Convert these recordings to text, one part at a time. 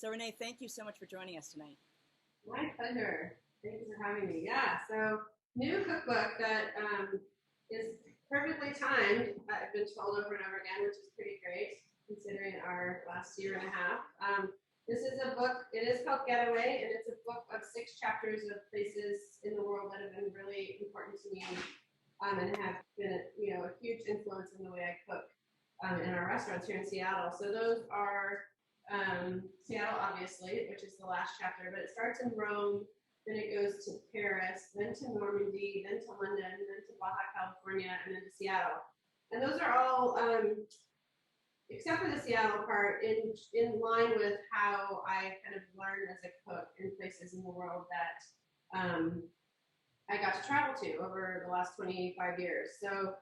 So Renee, thank you so much for joining us tonight. My pleasure. Thanks for having me. Yeah, so new cookbook that is perfectly timed. I've been told over and over again, which is pretty great considering our last year and a half. This is a book, it is called Getaway, and it's a book of 6 chapters of places in the world that have been really important to me and have been a huge influence in the way I cook in our restaurants here in Seattle. So those are Seattle, obviously, which is the last chapter, but it starts in Rome, then it goes to Paris, then to Normandy, then to London, then to Baja California, and then to Seattle. And those are all, except for the Seattle part, in line with how I kind of learned as a cook in places in the world that I got to travel to over the last 25 years. So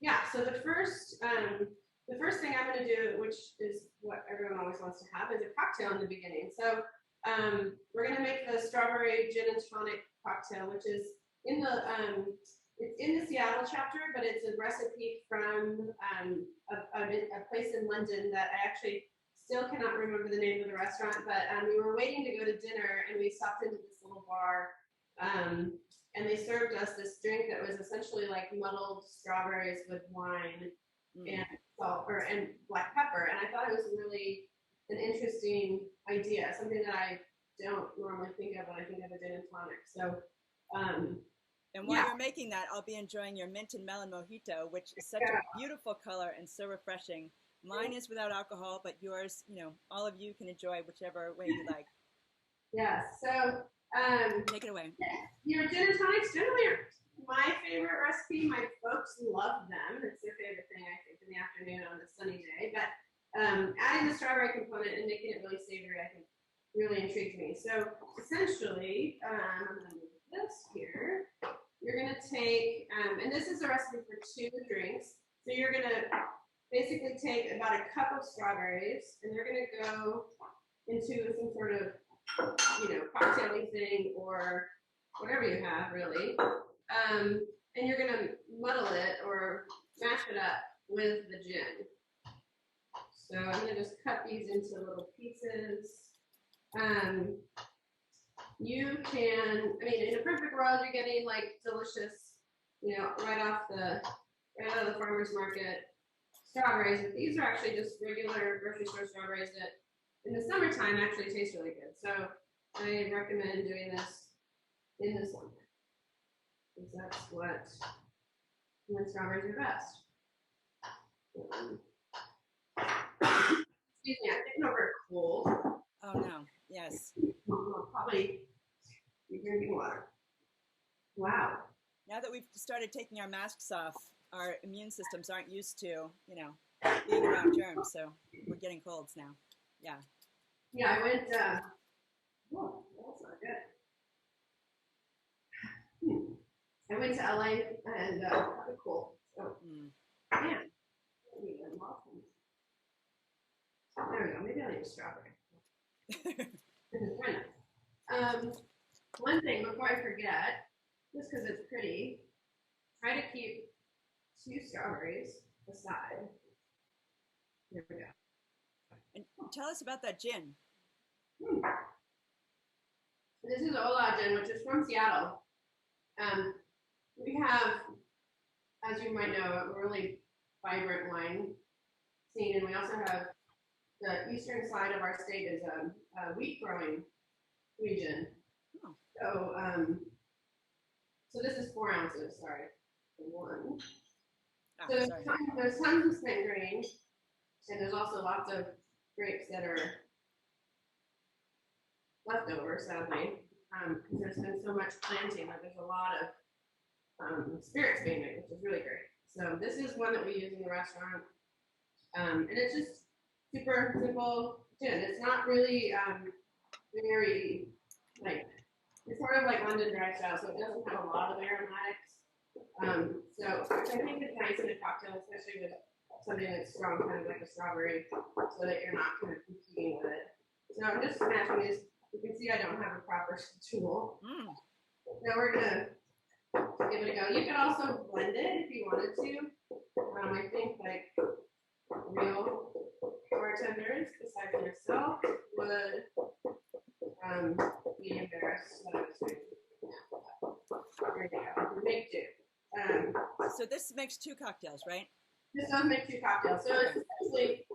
yeah, so the first thing I'm going to do, which is what everyone always wants to have, is a cocktail in the beginning. So we're going to make the strawberry gin and tonic cocktail, which is in the it's in the Seattle chapter, but it's a recipe from a place in London that I actually still cannot remember the name of the restaurant. But we were waiting to go to dinner, and we stopped into this little bar, and they served us this drink that was essentially like muddled strawberries with wine and salt and black pepper. And I thought it was really an interesting idea, something that I don't normally think of when I think of a gin and tonic. So, and while you're making that, I'll be enjoying your mint and melon mojito, which is such a beautiful color and so refreshing. Mine is without alcohol, but yours, all of you can enjoy whichever way you like. Yes. So, take it away. Gin and tonics generally are my favorite recipe. My folks love them. It's their favorite thing, I think, in the afternoon on a sunny day. But adding the strawberry component and making it really savory, I think, really intrigues me. So essentially, I'm going to move this here. You're going to take, and this is a recipe for 2 drinks. So you're going to basically take about a cup of strawberries, and they're going to go into some sort of, cocktail thing or whatever you have, really. And you're going to muddle it or mash it up with the gin. So I'm going to just cut these into little pieces. You can, in a perfect world, you're getting like delicious, right out of the farmer's market strawberries. But these are actually just regular grocery store strawberries that in the summertime actually taste really good. So I recommend doing this in the summer, because that's when strawberries are best. Excuse me, I'm getting over a cold. Oh no, yes. I'll probably be drinking water. Wow. Now that we've started taking our masks off, our immune systems aren't used to, being around germs, so we're getting colds now. Yeah. Yeah, I went, oh, that's not good. I went to LA and had a cold. So, yeah. There we go. Maybe I'll eat a strawberry. One thing before I forget, just because it's pretty, try to keep 2 strawberries aside. There we go. And tell us about that gin. This is Ola Gin, which is from Seattle. We have, as you might know, a really vibrant wine scene, and we also have the eastern side of our state is a wheat growing region. Oh. So this is 4 ounces. Sorry, 1. Ah, so there's tons of spent grain, and there's also lots of grapes that are left over, sadly, because there's been so much planting that there's a lot of spirits being made, which is really great. So this is one that we use in the restaurant, and it's just super simple gin. It's not really very, it's sort of like London dry style, so it doesn't have a lot of aromatics. So I think it's nice in a cocktail, especially with something that's strong, kind of like a strawberry, so that you're not kind of competing with it. So I'm just smashing this. You can see I don't have a proper tool. Now we're going to give it a go. You could also blend it if you wanted to. I think like real bartenders, besides yourself, would be embarrassed what I was doing. There you go. Make two. So this makes 2 cocktails, right? This does make 2 cocktails. So it's essentially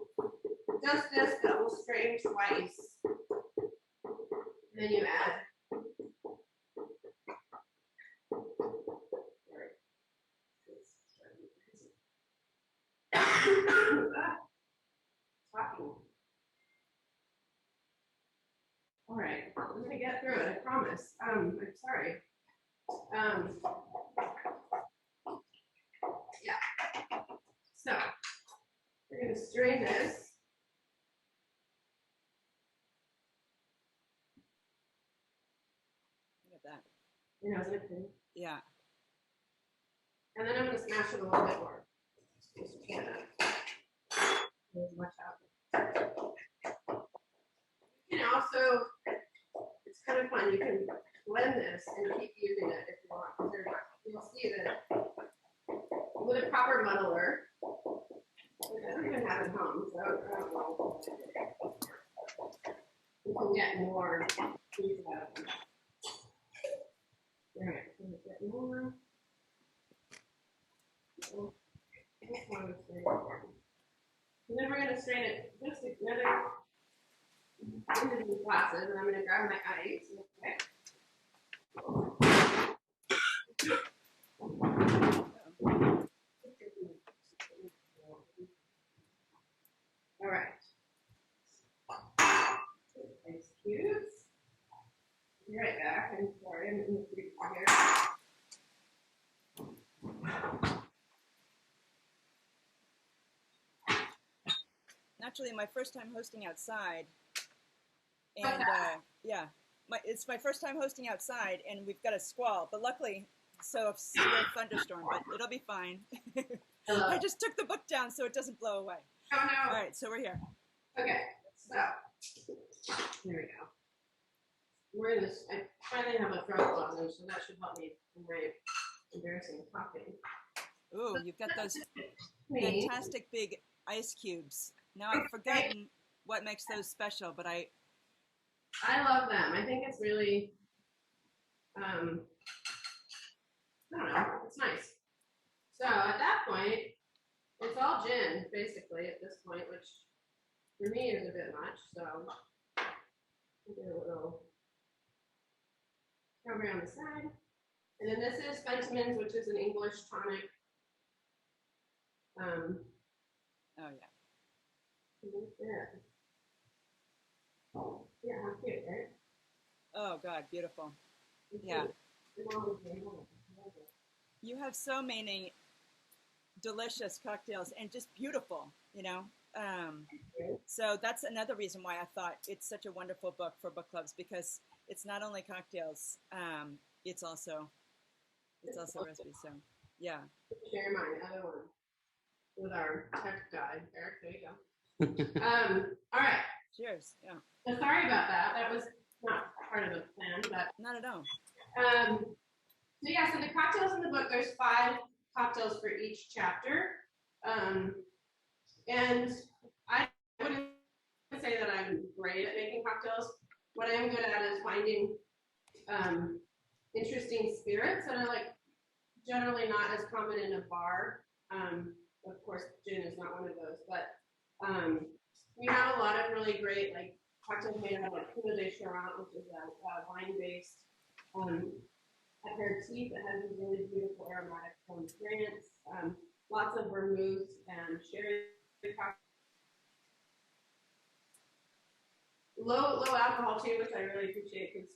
just this that will strain twice. And then you add. Talking. All right, I'm gonna get through it. I promise. I'm sorry. Yeah. So we're gonna strain this. Look at that. You know, is it pretty? Yeah. And then I'm gonna smash it a little bit more. Just can as much out. You can also, it's kind of fun. You can blend this and keep using it if you want. You'll see that with a proper muddler, which I don't even have at home, so I don't know. You can get more juice out of them. All right, so we get more. And then we're going to strain it just another into these glasses, and I'm going to grab my ice. Okay. All right. Ice cubes. Be right back. I'm sorry, I'm in the freezer here. Actually, my first time hosting outside, and yeah, it's my first time hosting outside, and we've got a squall. But luckily, so a severe thunderstorm, but it'll be fine. I just took the book down so it doesn't blow away. Oh no! All right, so we're here. Okay, so there we go. We're in this. I finally have a throat glove, so that should help me in my embarrassing talking. Ooh, you've got those fantastic big ice cubes. Now I've forgotten what makes those special, but I love them. I think it's really, I don't know, it's nice. So at that point, it's all gin, basically, at this point, which for me is a bit much, so I'll get a little strawberry on the side. And then this is Fentimans, which is an English tonic. Oh, yeah. Yeah, how cute, right? Oh, God, beautiful. Yeah. You have so many delicious cocktails and just beautiful, you know. So that's another reason why I thought it's such a wonderful book for book clubs, because it's not only cocktails, it's also recipes. So yeah. Share my other one with our tech guy, Eric. There you go. All right. Cheers. Yeah. So sorry about that. That was not part of the plan, but not at all. So yeah, so the cocktails in the book, there's 5 cocktails for each chapter. And I wouldn't say that I'm great at making cocktails. What I am good at is finding interesting spirits that are like generally not as common in a bar. Of course, gin is not one of those, but we have a lot of really great like cocktails made out of like Pinot de Charente, which is a wine-based aperitif that has these really beautiful aromatics from France. Lots of vermouth and sherry cocktails. Low alcohol too, which I really appreciate because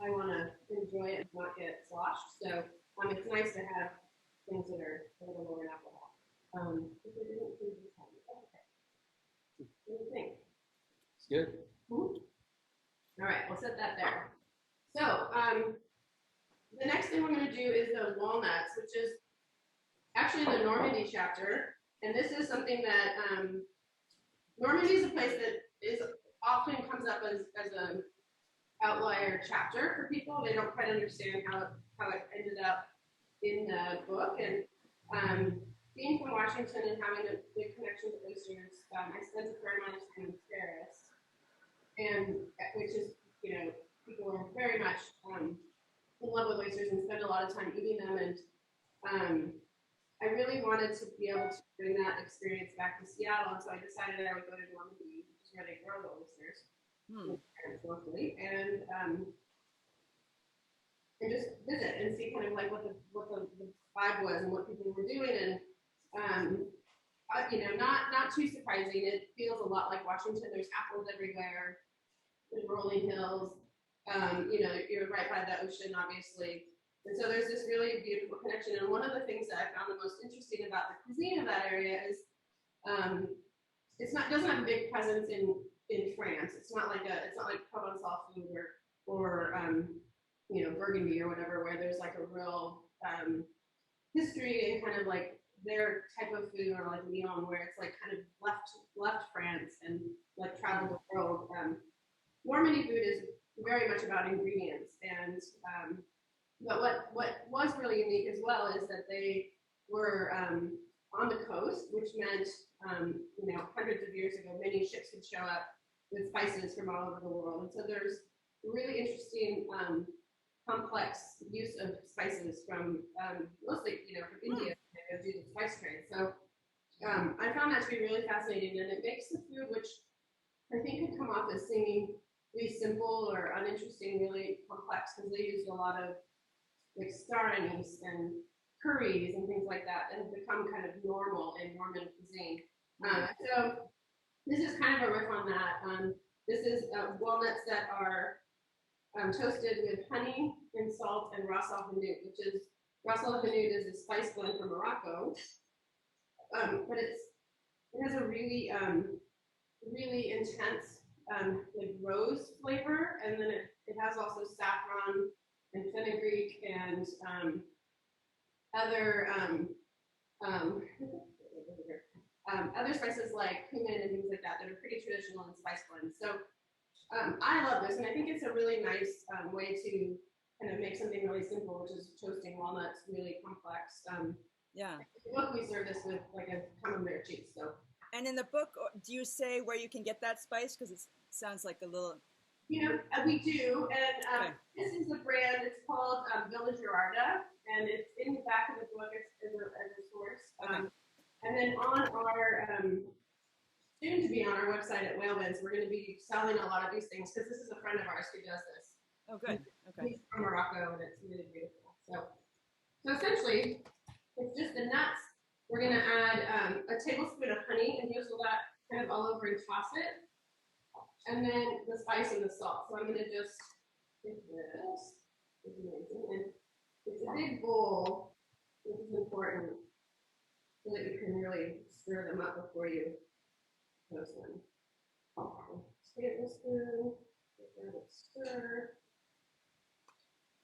I want to enjoy it and not get sloshed. So it's nice to have things that are a little lower in alcohol. What do you think? It's good. All right, we'll set that there. So the next thing we're going to do is the walnuts, which is actually the Normandy chapter. And this is something that Normandy is a place that is often comes up as an outlier chapter for people. They don't quite understand how it ended up in the book. And being from Washington and having a big connection to oysters, I spent a fair amount of time in Paris. and which is, people are very much in love with oysters and spend a lot of time eating them. And I really wanted to be able to bring that experience back to Seattle, and so I decided I would go to Normandy, which is where they grow the oysters locally, and just visit and see kind of like what the vibe was and what people were doing. And not too surprising. It feels a lot like Washington. There's apples everywhere, there's rolling hills. You're right by the ocean, obviously. And so there's this really beautiful connection. And one of the things that I found the most interesting about the cuisine of that area is doesn't have a big presence in France. It's not like Provençal food or Burgundy or whatever, where there's like a real history and kind of like their type of food, or like Lyon, where it's like kind of left France and like traveled the world. Normandy food is very much about ingredients, and but what was really unique as well is that they were on the coast, which meant hundreds of years ago, many ships would show up with spices from all over the world, and so there's really interesting complex use of spices from mostly from India to do the spice trade. So I found that to be really fascinating, and it makes the food, which I think could come off as seeming really simple or uninteresting, really complex, because they used a lot of like star anise and curries and things like that, and have become kind of normal in Norman cuisine. So this is kind of a riff on that. This is walnuts that are toasted with honey and salt and ras el hanout, which is ras el hanout is a spice blend from Morocco, but it has a really really intense like rose flavor, and then it has also saffron and fenugreek and other spices like cumin and things like that are pretty traditional in spice blends. So I love this, and I think it's a really nice way to kind of make something really simple, which is toasting walnuts, really complex. Yeah. In the book, we serve this with like a camembert cheese. So. And in the book, do you say where you can get that spice? Because it sounds like a little. We do, and this is a brand. It's called Villa Gerarda, and it's in the back of the book as a source. And then on our soon to be on our website at Whalewinds, we're going to be selling a lot of these things, because this is a friend of ours who does this. Oh, good. Okay. He's from Morocco, and it's really beautiful. So essentially, it's just the nuts. We're going to add a tablespoon of honey and drizzle that kind of all over and toss it. And then the spice and the salt. So I'm going to just take this. It's amazing. And it's a big bowl. This is important, so that you can really stir them up before you toast them. Take this spoon, stir.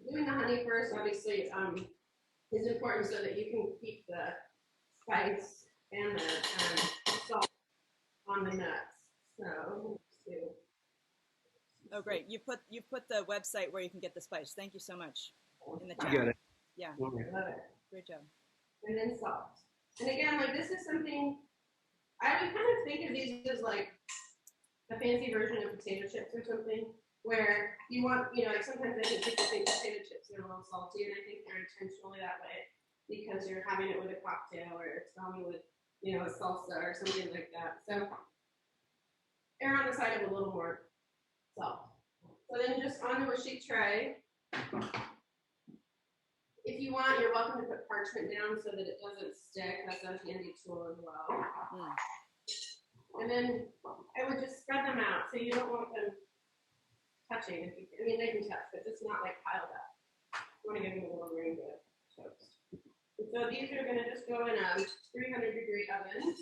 Doing the honey first, obviously, is important so that you can keep the spice and the salt on the nuts. So oh, great! You put the website where you can get the spice. Thank you so much in the chat. You got it. Yeah. I love it. Great job. And then salt. And again, like this is something I would kind of think of these as like a fancy version of potato chips or something, where you want, like sometimes I think people think potato chips are a little salty, and I think they're intentionally that way because you're having it with a cocktail or it's going with, a salsa or something like that. So err on the side of a little more salt. So then just onto a sheet tray. If you want, you're welcome to put parchment down so that it doesn't stick. That's a handy tool as well. And then I would just spread them out, so you don't want them touching. They can touch, but just not like piled up. You want to give them a little room to toast. And so these are going to just go in a 300-degree oven,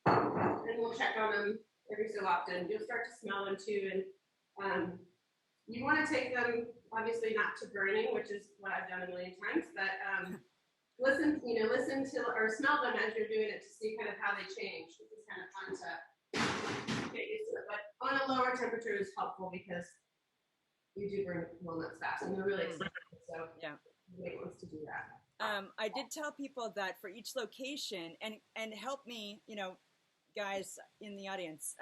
and we'll check on them every so often. You'll start to smell them too, and you want to take them, obviously not to burning, which is what I've done a million times, but listen to or smell them as you're doing it to see kind of how they change. This is kind of fun to get used to it, but on a lower temperature is helpful because you do burn walnuts fast, and they're really expensive, so yeah, nobody wants to do that. I did tell people that for each location, and help me, guys in the audience,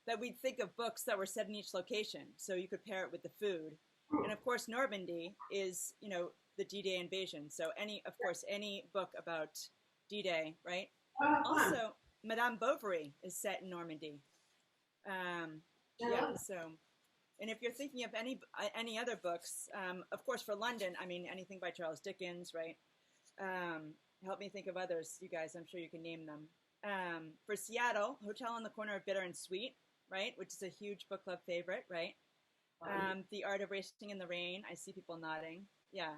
that we'd think of books that were set in each location, so you could pair it with the food. And of course, Normandy is, you know, the D-Day invasion. So any book about D-Day, right? Also, Madame Bovary is set in Normandy. Yeah. So, and if you're thinking of any other books, of course, for London, I mean, anything by Charles Dickens, right? Help me think of others, you guys. I'm sure you can name them. For Seattle, Hotel on the Corner of Bitter and Sweet, right? Which is a huge book club favorite, right? The Art of Racing in the Rain. I see people nodding. Yeah.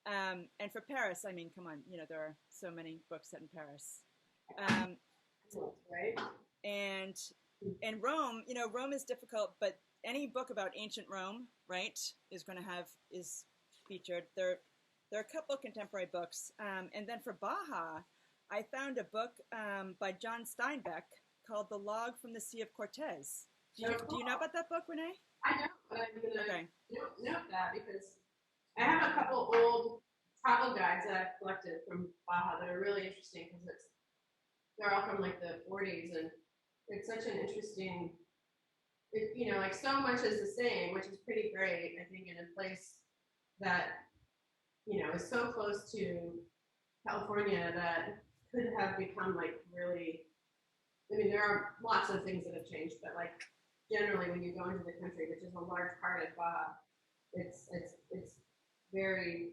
And for Paris, I mean, come on, you know, there are so many books set in Paris. Right. And Rome, you know, Rome is difficult, but any book about ancient Rome, right, is featured. There are a couple of contemporary books. And then for Baja, I found a book by John Steinbeck called The Log from the Sea of Cortez. Do you know about that book, Renee? I know, but I'm going to note that because I have a couple old travel guides that I've collected from Baja that are really interesting because they're all from like the 40s, and it's such an interesting, you know, like so much is the same, which is pretty great, I think, in a place that, you know, is so close to California that could have become like really, I mean, there are lots of things that have changed, but like generally when you go into the country, which is a large part of Baja, it's very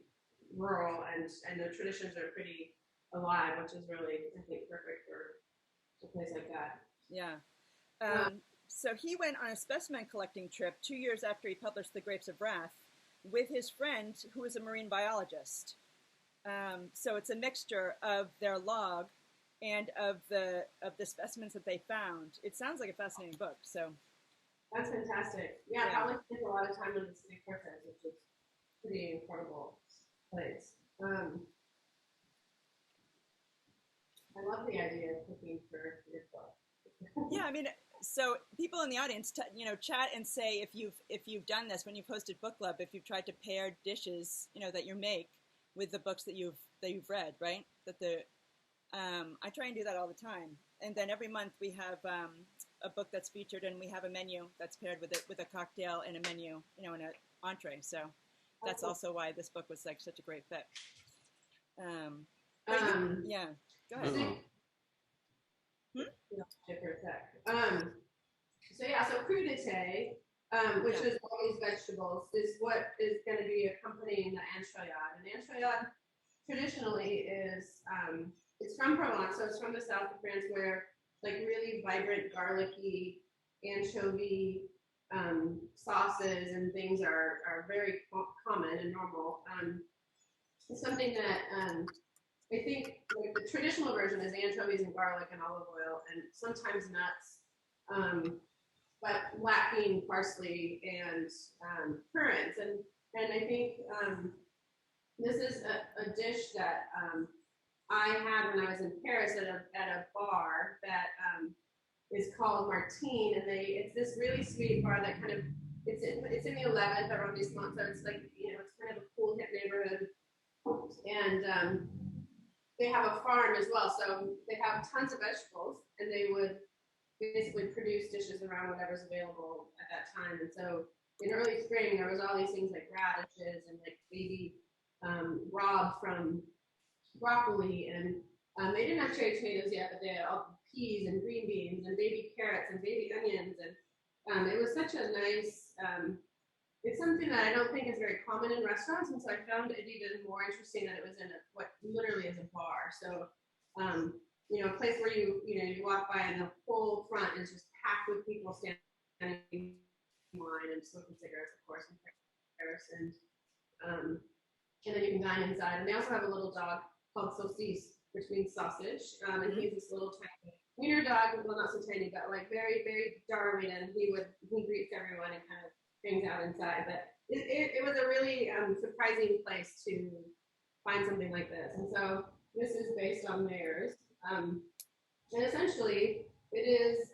rural, and the traditions are pretty alive, which is really, I think, perfect for a place like that. Yeah. So he went on a specimen collecting trip 2 years after he published The Grapes of Wrath with his friend who is a marine biologist. So it's a mixture of their log and of the specimens that they found. It sounds like a fascinating book. So that's fantastic. Yeah, probably spent a lot of time in the City Cortez, which is pretty incredible place. I love the idea of cooking for your book. Yeah, I mean, so people in the audience, you know, chat and say if you've done this when you've hosted book club, if you've tried to pair dishes, you know, that you make with the books that you've read, right? I try and do that all the time. And then every month we have a book that's featured, and we have a menu that's paired with a cocktail and a menu, you know, and an entree. So that's also why this book was like such a great fit. Yeah, go ahead. So crudité, which is all these vegetables, is what is going to be accompanying the anchoyade. And anchoyade traditionally is, it's from Provence, so it's from the south of France, where like really vibrant garlicky anchovy sauces and things are very common and normal. It's something that I think like the traditional version is anchovies and garlic and olive oil and sometimes nuts, but lacking parsley and currants. And I think this is a dish that I had when I was in Paris at a bar that is called Martine, and it's this really sweet bar that kind of it's in the 11th arrondissement, so it's like, you know, it's kind of a cool hip neighborhood, and they have a farm as well, so they have tons of vegetables, and they would basically produce dishes around whatever's available at that time. And so in early spring, there was all these things like radishes and like baby rob from broccoli, and they didn't have cherry tomatoes yet, but they had all peas and green beans and baby carrots and baby onions, and it was such a nice. It's something that I don't think is very common in restaurants, and so I found it even more interesting that it was in what literally is a bar. So, you know, a place where you walk by and the whole front is just packed with people standing in line and smoking cigarettes, of course, in Paris, and then you can dine inside. And they also have a little dog called Saucisse, which means sausage, and he's this little tiny wiener dog, well, not so tiny, but like very, very Darwin, and he greets everyone and kind of hangs out inside. But it was a really surprising place to find something like this. And so this is based on theirs. And essentially it is,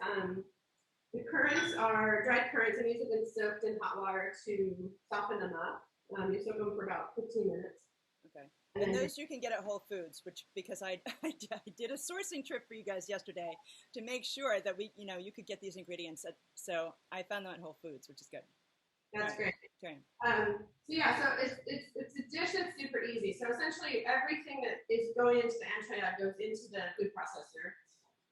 the currants are dried currants, and these have been soaked in hot water to soften them up. You soak them for about 15 minutes. Okay. And those you can get at Whole Foods, because I did a sourcing trip for you guys yesterday to make sure that you could get these ingredients. So I found them at Whole Foods, which is good. That's great. Okay. So it's a dish that's super easy. So essentially everything that is going into the enchilada goes into the food processor,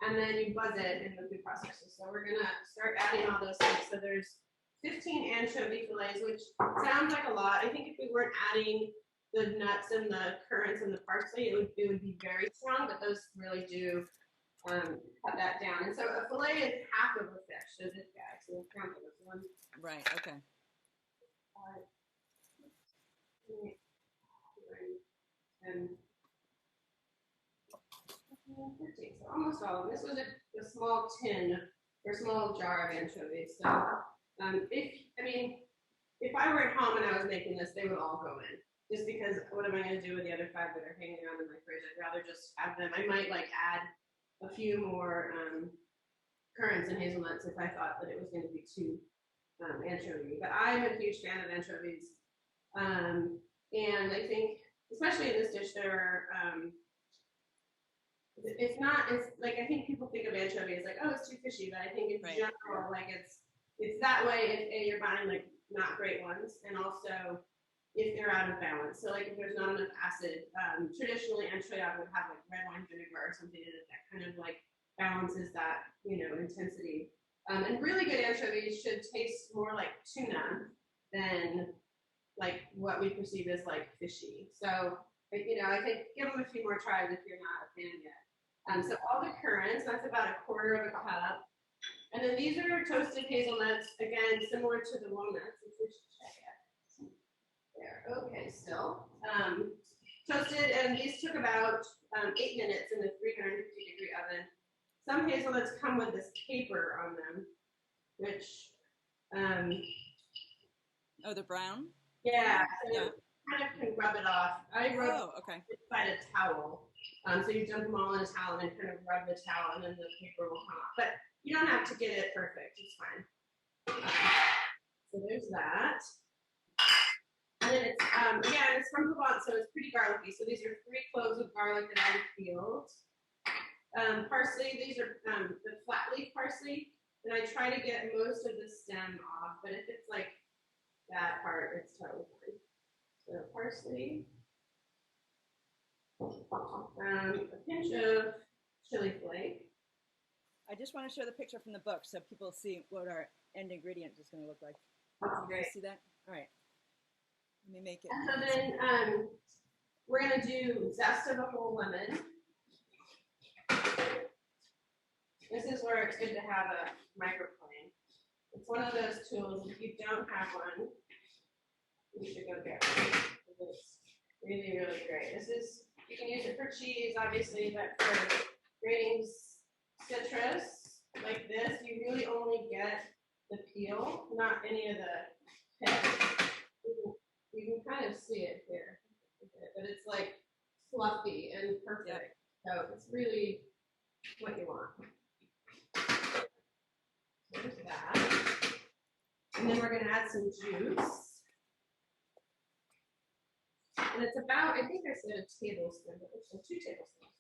and then you buzz it in the food processor. So we're gonna start adding all those things. So there's 15 anchovy fillets, which sounds like a lot. I think if we weren't adding the nuts and the currants and the parsley, it would be very strong, but those really do cut that down. And so a fillet is half of a fish. So this guy, so we'll count this one. Right. Okay. 10, 15, so almost all of them. This was a small tin or small jar of anchovies. So if I were at home and I was making this, they would all go in. Just because what am I going to do with the other 5 that are hanging around in my fridge? I'd rather just have them. I might add a few more currants and hazelnuts if I thought that it was going to be too anchovy. But I'm a huge fan of anchovies. And I think, especially in this dish, there are, it's like, I think people think of anchovies like, oh, it's too fishy, but I think in general, it's that way if you're buying not great ones, and also if they're out of balance. So if there's not enough acid, traditionally enchilada would have red wine vinegar or something in it that kind of balances that, intensity. And really good anchovies should taste more like tuna than what we perceive as fishy. So, I think give them a few more tries if you're not a fan yet. So all the currants, that's about 1/4 of a cup. And then these are toasted hazelnuts, again, similar to the walnuts, which we should check out. There, okay, still. Toasted, and these took about 8 minutes in the 350-degree oven. Some hazelnuts come with this paper on them, which... oh, the brown? Yeah, so you kind of can rub it off. I rub okay. inside a towel. So you dump them all in a towel and then kind of rub the towel, and then the paper will come off. But you don't have to get it perfect. It's fine. So there's that. And then it's, again, it's from Provence, so it's pretty garlicky. So these are 3 cloves of garlic that I peeled. Parsley, these are the flat leaf parsley. And I try to get most of the stem off, but if it's that part, it's totally fine. So parsley. A pinch of chili flake. I just want to show the picture from the book so people see what our end ingredient is going to look like. That's great. See that? All right. Let me make it. And so then we're going to do zest of a whole lemon. This is where it's good to have a microplane. It's one of those tools. If you don't have one, you should go get one. It's really, really great. You can use it for cheese, obviously, but for grating citrus like this, you really only get the peel, not any of the pit. You can kind of see it here, but it's fluffy and perfect. Yep. So it's really what you want. So there's that. And then we're going to add some juice. And it's about, I think I said a tablespoon, but it's 2 tablespoons.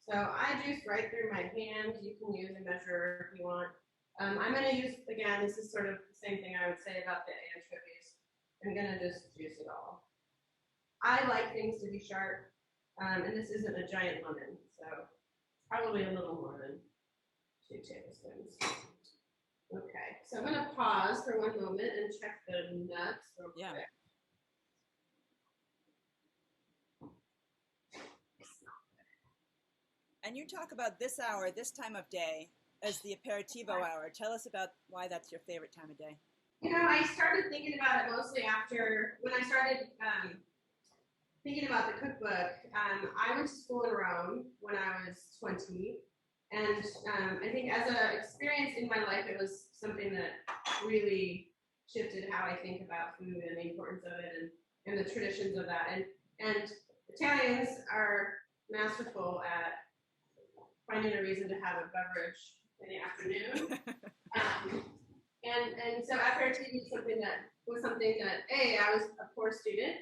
So I juice right through my hand. You can use a measure if you want. I'm going to use, again, this is sort of the same thing I would say about the anchovies. I'm going to just juice it all. I like things to be sharp, and this isn't a giant lemon, so probably a little more than 2 tablespoons. Okay, so I'm going to pause for 1 moment and check the nuts real quick. And you talk about this hour, this time of day, as the aperitivo hour. Tell us about why that's your favorite time of day. I started thinking about it mostly after, when I started thinking about the cookbook. I went to school in Rome when I was 20. And I think as an experience in my life, it was something that really shifted how I think about food and the importance of it and the traditions of that. And Italians are masterful at finding a reason to have a beverage in the afternoon. And so aperitivo was something that I was a poor student,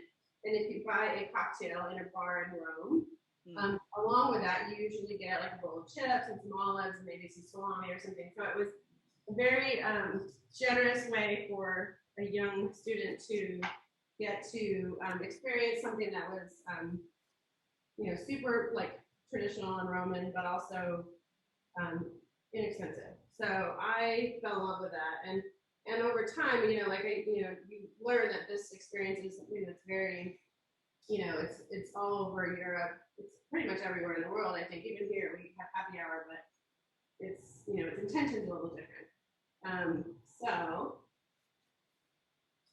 And if you buy a cocktail in a bar in Rome, along with that, you usually get like a bowl of chips and some olives and maybe some salami or something. So it was a very generous way for a young student to get to experience something that was, super like traditional and Roman, but also inexpensive. So I fell in love with that, and over time, you learn that this experience is something that's very, it's all over Europe. It's pretty much everywhere in the world. I think even here we have happy hour, but it's its intention's a little different. So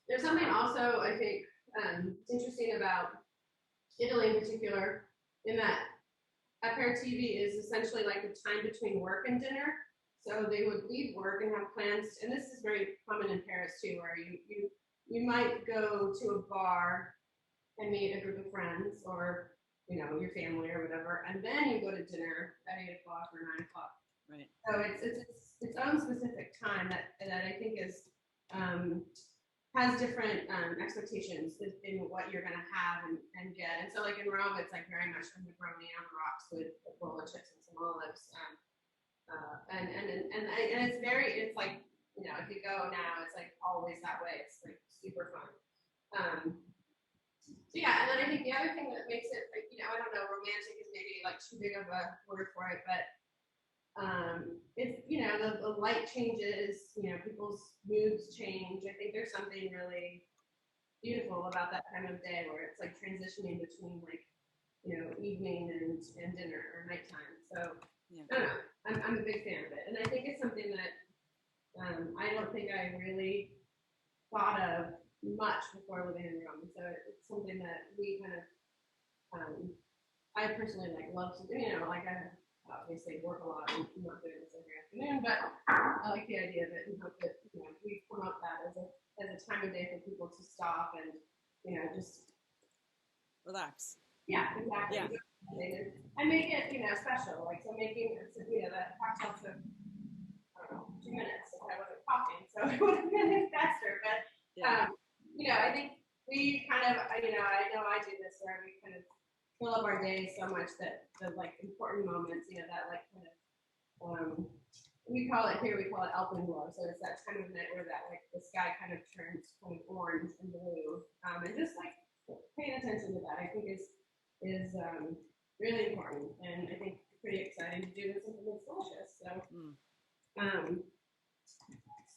there's something also I think interesting about Italy in particular, in that aperitivi is essentially like the time between work and dinner. So they would leave work and have plans, and this is very common in Paris too, where you might go to a bar and meet a group of friends or your family or whatever, and then you go to dinner at 8 o'clock or 9 o'clock. Right. So it's its own specific time that I think is has different expectations in what you're going to have and get. And so like in Rome, it's like very much a Negroni on the rocks with a bowl of chips and some olives. And it's very, it's like, if you go now, it's like always that way. It's like super fun. So yeah, and then I think the other thing that makes it, like, I don't know, romantic is maybe like too big of a word for it, but it's, the light changes, people's moods change. I think there's something really beautiful about that time of day where it's like transitioning between like, evening and dinner or nighttime. So yeah. I don't know, I'm a big fan of it. And I think it's something that I don't think I really thought of much before living in Rome. So it's something that we kind of, I personally love to do, like I obviously work a lot and I'm not doing this every afternoon, but I like the idea of it and hope that, we promote that as a time of day for people to stop and, just relax. Yeah, exactly. Yeah. And make it, special. Like, so making, that cocktail took, I don't know, 2 minutes if I wasn't coughing, so it would have been faster. But, I think we kind of, I know I do this where we kind of fill up our days so much that the, important moments, that, kind of, we call it alpenglow. So it's that time of night where that, the sky kind of turns kind of orange and blue. And just, paying attention to that, I think is really important, and I think pretty exciting to do with something that's delicious.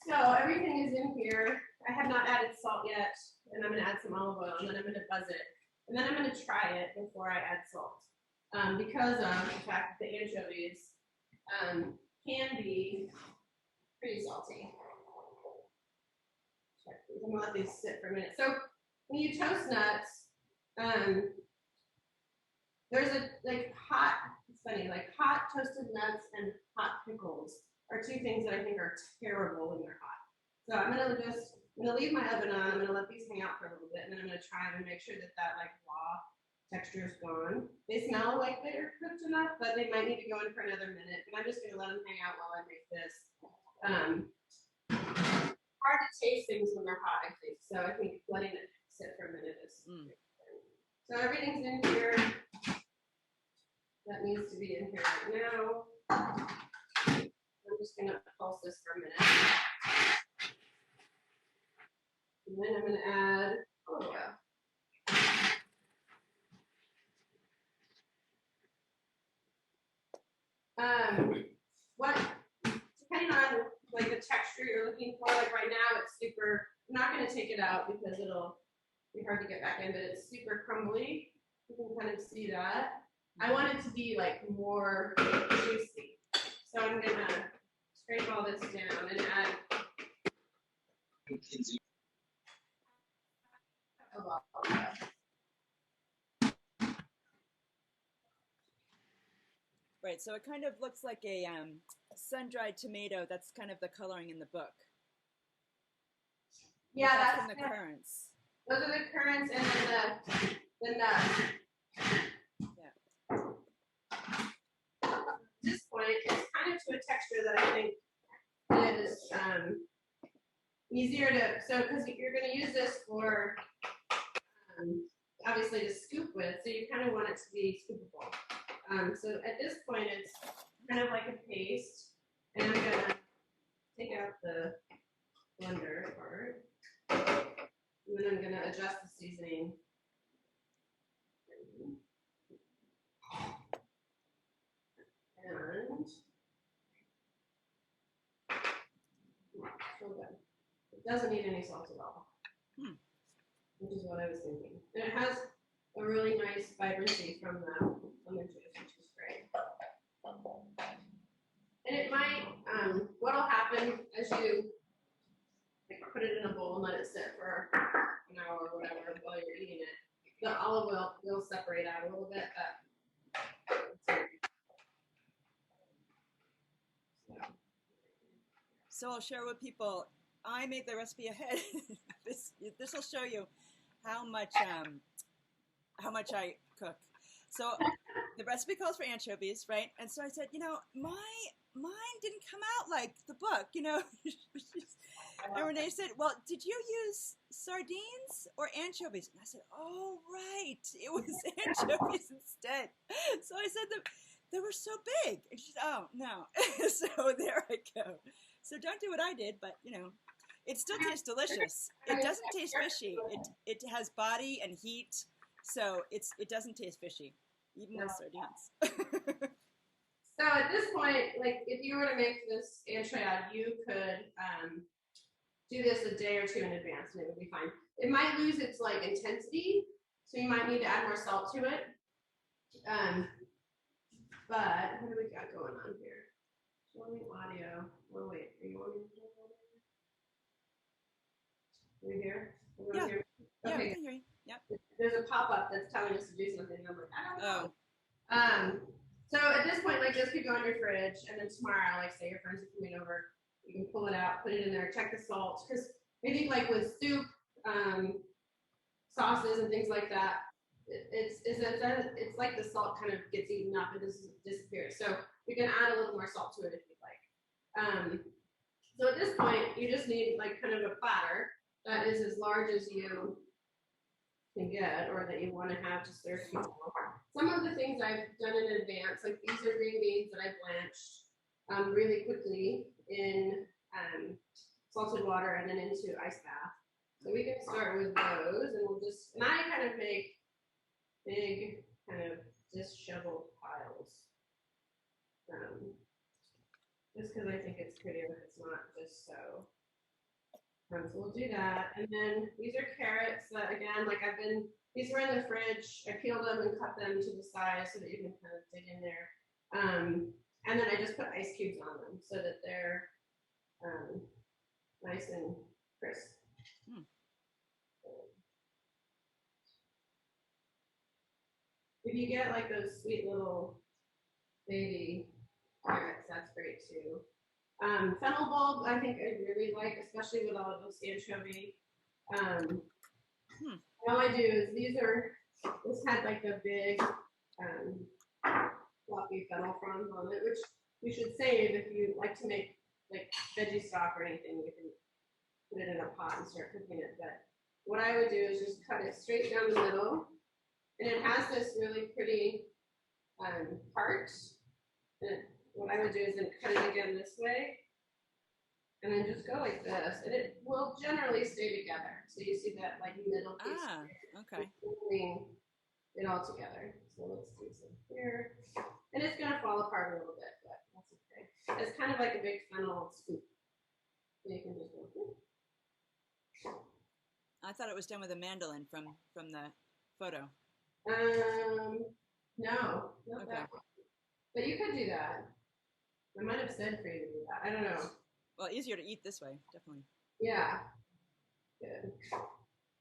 So everything is in here. I have not added salt yet, and I'm going to add some olive oil, and then I'm going to buzz it, and then I'm going to try it before I add salt, because of the fact that the anchovies can be pretty salty. I'm going to let these sit for a minute. So when you toast nuts, there's hot, it's funny, hot toasted nuts and hot pickles are two things that I think are terrible when they're hot. So I'm gonna leave my oven on, I'm gonna let these hang out for a little bit, and then I'm gonna try them and make sure that raw texture is gone. They smell like they're cooked enough, but they might need to go in for another minute, but I'm just gonna let them hang out while I make this. Hard to taste things when they're hot, I think. So I think letting it sit for a minute is So everything's in here. That needs to be in here right now. I'm just going to pulse this for a minute. And then I'm going to add olive oil. Depending on the texture you're looking for, right now it's super, I'm not going to take it out because it'll be hard to get back in, but it's super crumbly. You can kind of see that. I want it to be more juicy. So I'm gonna scrape all this down and add a lot of that. Right, so it kind of looks like a sun-dried tomato. That's kind of the coloring in the book. Yeah, that's from the currants. Those are the currants and then the nuts. At this point, it's kind of to a texture that I think is easier to, so because you're going to use this for obviously to scoop with, so you kind of want it to be scoopable. So at this point, it's kind of like a paste, and I'm gonna take out the blender part, and then I'm gonna adjust the seasoning. And so good. It doesn't need any salt at all, which is what I was thinking. And it has a really nice vibrancy from the lemon juice, which is great. And it might, what'll happen as you like put it in a bowl and let it sit for an hour or whatever while you're eating it, the olive oil will separate out a little bit, but so I'll share with people. I made the recipe ahead. this will show you how much I cook. So the recipe calls for anchovies, right? And so I said, mine didn't come out like the book, And Renee said, well, did you use sardines or anchovies? And I said, oh, right. It was anchovies instead. So I said they were so big. And she said, oh, no. So there I go. So don't do what I did, but, it still tastes delicious. It doesn't taste fishy. It has body and heat, so it doesn't taste fishy, even with sardines. So at this point, like if you were to make this entree, you could do this a day or two in advance, and it would be fine. It might lose its like intensity, so you might need to add more salt to it. But what do we got going on here? Showing audio. Oh wait, are you on? Are you here? Yeah. Here? Yeah, okay. I can hear you. Yep. There's a pop-up that's telling us to do something, and I'm like, I don't know. Oh. So at this point, like this could go in your fridge, and then tomorrow, like say your friends are coming over, you can pull it out, put it in there, check the salt, because I think like with soup, sauces and things like that, it's like the salt kind of gets eaten up and disappears. So you can add a little more salt to it if you'd like. So at this point, you just need like kind of a platter that is as large as you can get or that you want to have to serve people. Some of the things I've done in advance, like these are green beans that I blanched really quickly in salted water and then into ice bath. So we can start with those, and and I kind of make big kind of disheveled piles. Just because I think it's prettier if it's not just so. So we'll do that. And then these are carrots that, again, like these were in the fridge. I peeled them and cut them to the size so that you can kind of dig in there. And then I just put ice cubes on them so that they're nice and crisp. If you get like those sweet little baby carrots, that's great too. Fennel bulb, I think I really like, especially with all of those anchovy. All I do is this had like a big floppy fennel fronds on it, which you should save if you like to make like veggie stock or anything. You can put it in a pot and start cooking it. But what I would do is just cut it straight down the middle, and it has this really pretty part. And what I would do is then cut it again this way, and then just go like this, and it will generally stay together. So you see that like middle piece. Okay. Holding it all together. So let's do some here, and it's gonna fall apart a little bit, but that's okay. It's kind of like a big fennel scoop. So you can just go. I thought it was done with a mandolin from the photo. No, not Okay. that one. But you could do that. I might have said for you to do that. I don't know. Well, easier to eat this way, definitely. Yeah. Good.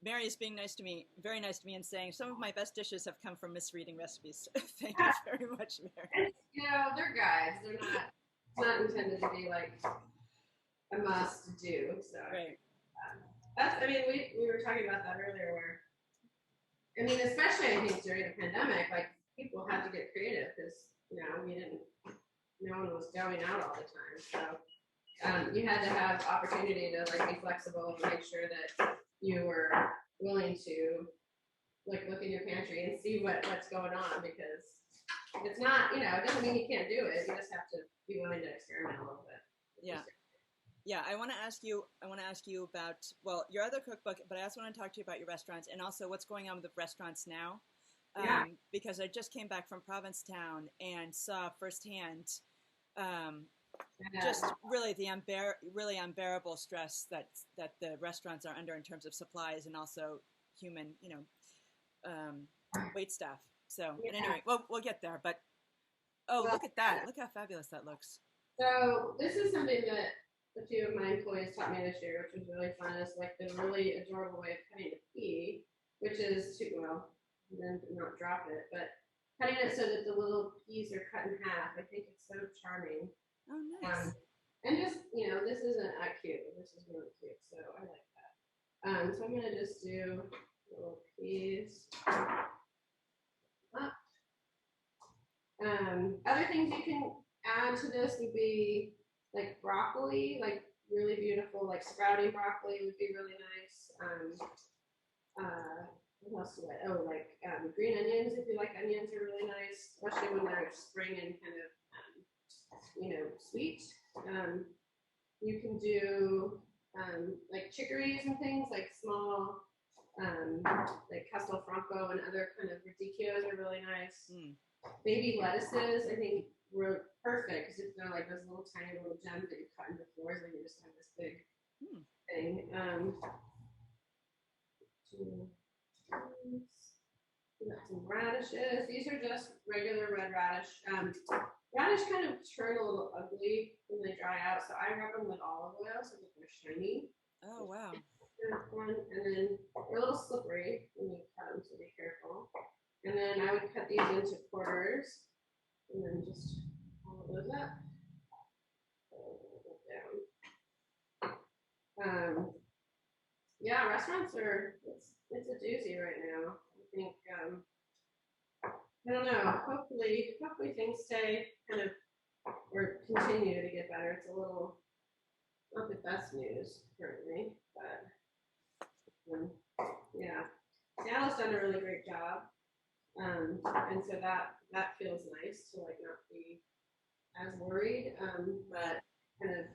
Mary is being nice to me, very nice to me, and saying some of my best dishes have come from misreading recipes. Thank you very much, Mary. They're guides. They're not. It's not intended to be like a must do. So. Right. We were talking about that earlier. Especially I think during the pandemic, like people had to get creative because no one was going out all the time. So you had to have opportunity to like be flexible and make sure that you were willing to like look in your pantry and see what's going on, because if it's not, it doesn't mean you can't do it. You just have to be willing to experiment a little bit. Yeah. Yeah, I want to ask you about, well, your other cookbook, but I also want to talk to you about your restaurants and also what's going on with the restaurants now. Yeah. Because I just came back from Provincetown and saw firsthand just really the really unbearable stress that the restaurants are under in terms of supplies and also human, wait staff. So, but anyway, we'll get there. But look at that! Look how fabulous that looks. So this is something that a few of my employees taught me this year, which was really fun. Is like the really adorable way of cutting a pea, which is then not drop it, but cutting it so that the little peas are cut in half. I think it's so charming. Oh, nice. And just, this isn't that cute. This is really cute, so I like that. So I'm going to just do little peas. Other things you can add to this would be like broccoli, like really beautiful, like sprouting broccoli would be really nice. What else do I? Oh, like green onions. If you like onions, are really nice, especially when they're spring and kind of, sweet. You can do like chicories and things, like small, like castelfranco and other kind of radicchios are really nice. Baby lettuces, I think, were perfect because if they're like those little tiny little gems that you cut into floors, and you just have this big thing. We got some radishes. These are just regular red radish. Radish kind of turn a little ugly when they dry out, so I rub them with olive oil so that they're shiny. Oh, wow. And then they're a little slippery when you cut them, so be careful. And then I would cut these into quarters, and then just follow those up. Down. Yeah, restaurants it's a doozy right now. I think I don't know. Hopefully things stay kind of or continue to get better. It's a little not the best news currently, but yeah, Seattle's done a really great job, and so that feels nice to like not be as worried. But kind of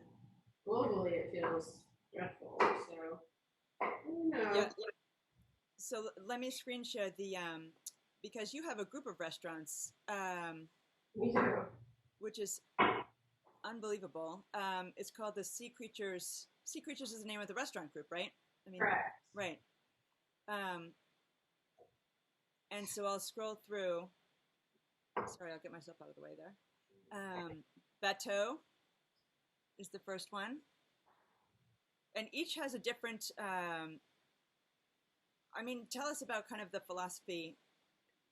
globally, it feels dreadful. So I don't know. Yeah. So let me screen share the because you have a group of restaurants, Me too. which is unbelievable. It's called the Sea Creatures. Sea Creatures is the name of the restaurant group, right? I mean, correct. Right. And so I'll scroll through. Sorry, I'll get myself out of the way there. Bateau is the first one. And each has a different, tell us about kind of the philosophy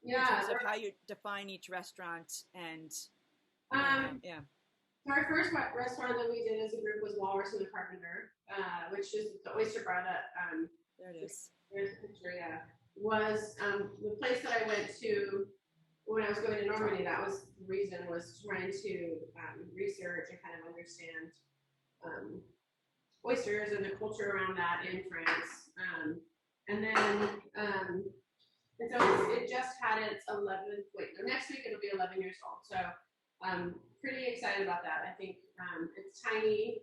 in terms of how you define each restaurant and, yeah. Our first restaurant that we did as a group was Walrus and the Carpenter, which is the oyster bar that, there it is. There's the picture, yeah. Was the place that I went to when I was going to Normandy. That was the reason, was trying to research and kind of understand oysters and the culture around that in France. And then and so it just had its 11th, next week it'll be 11 years old. So pretty excited about that. I think it's tiny.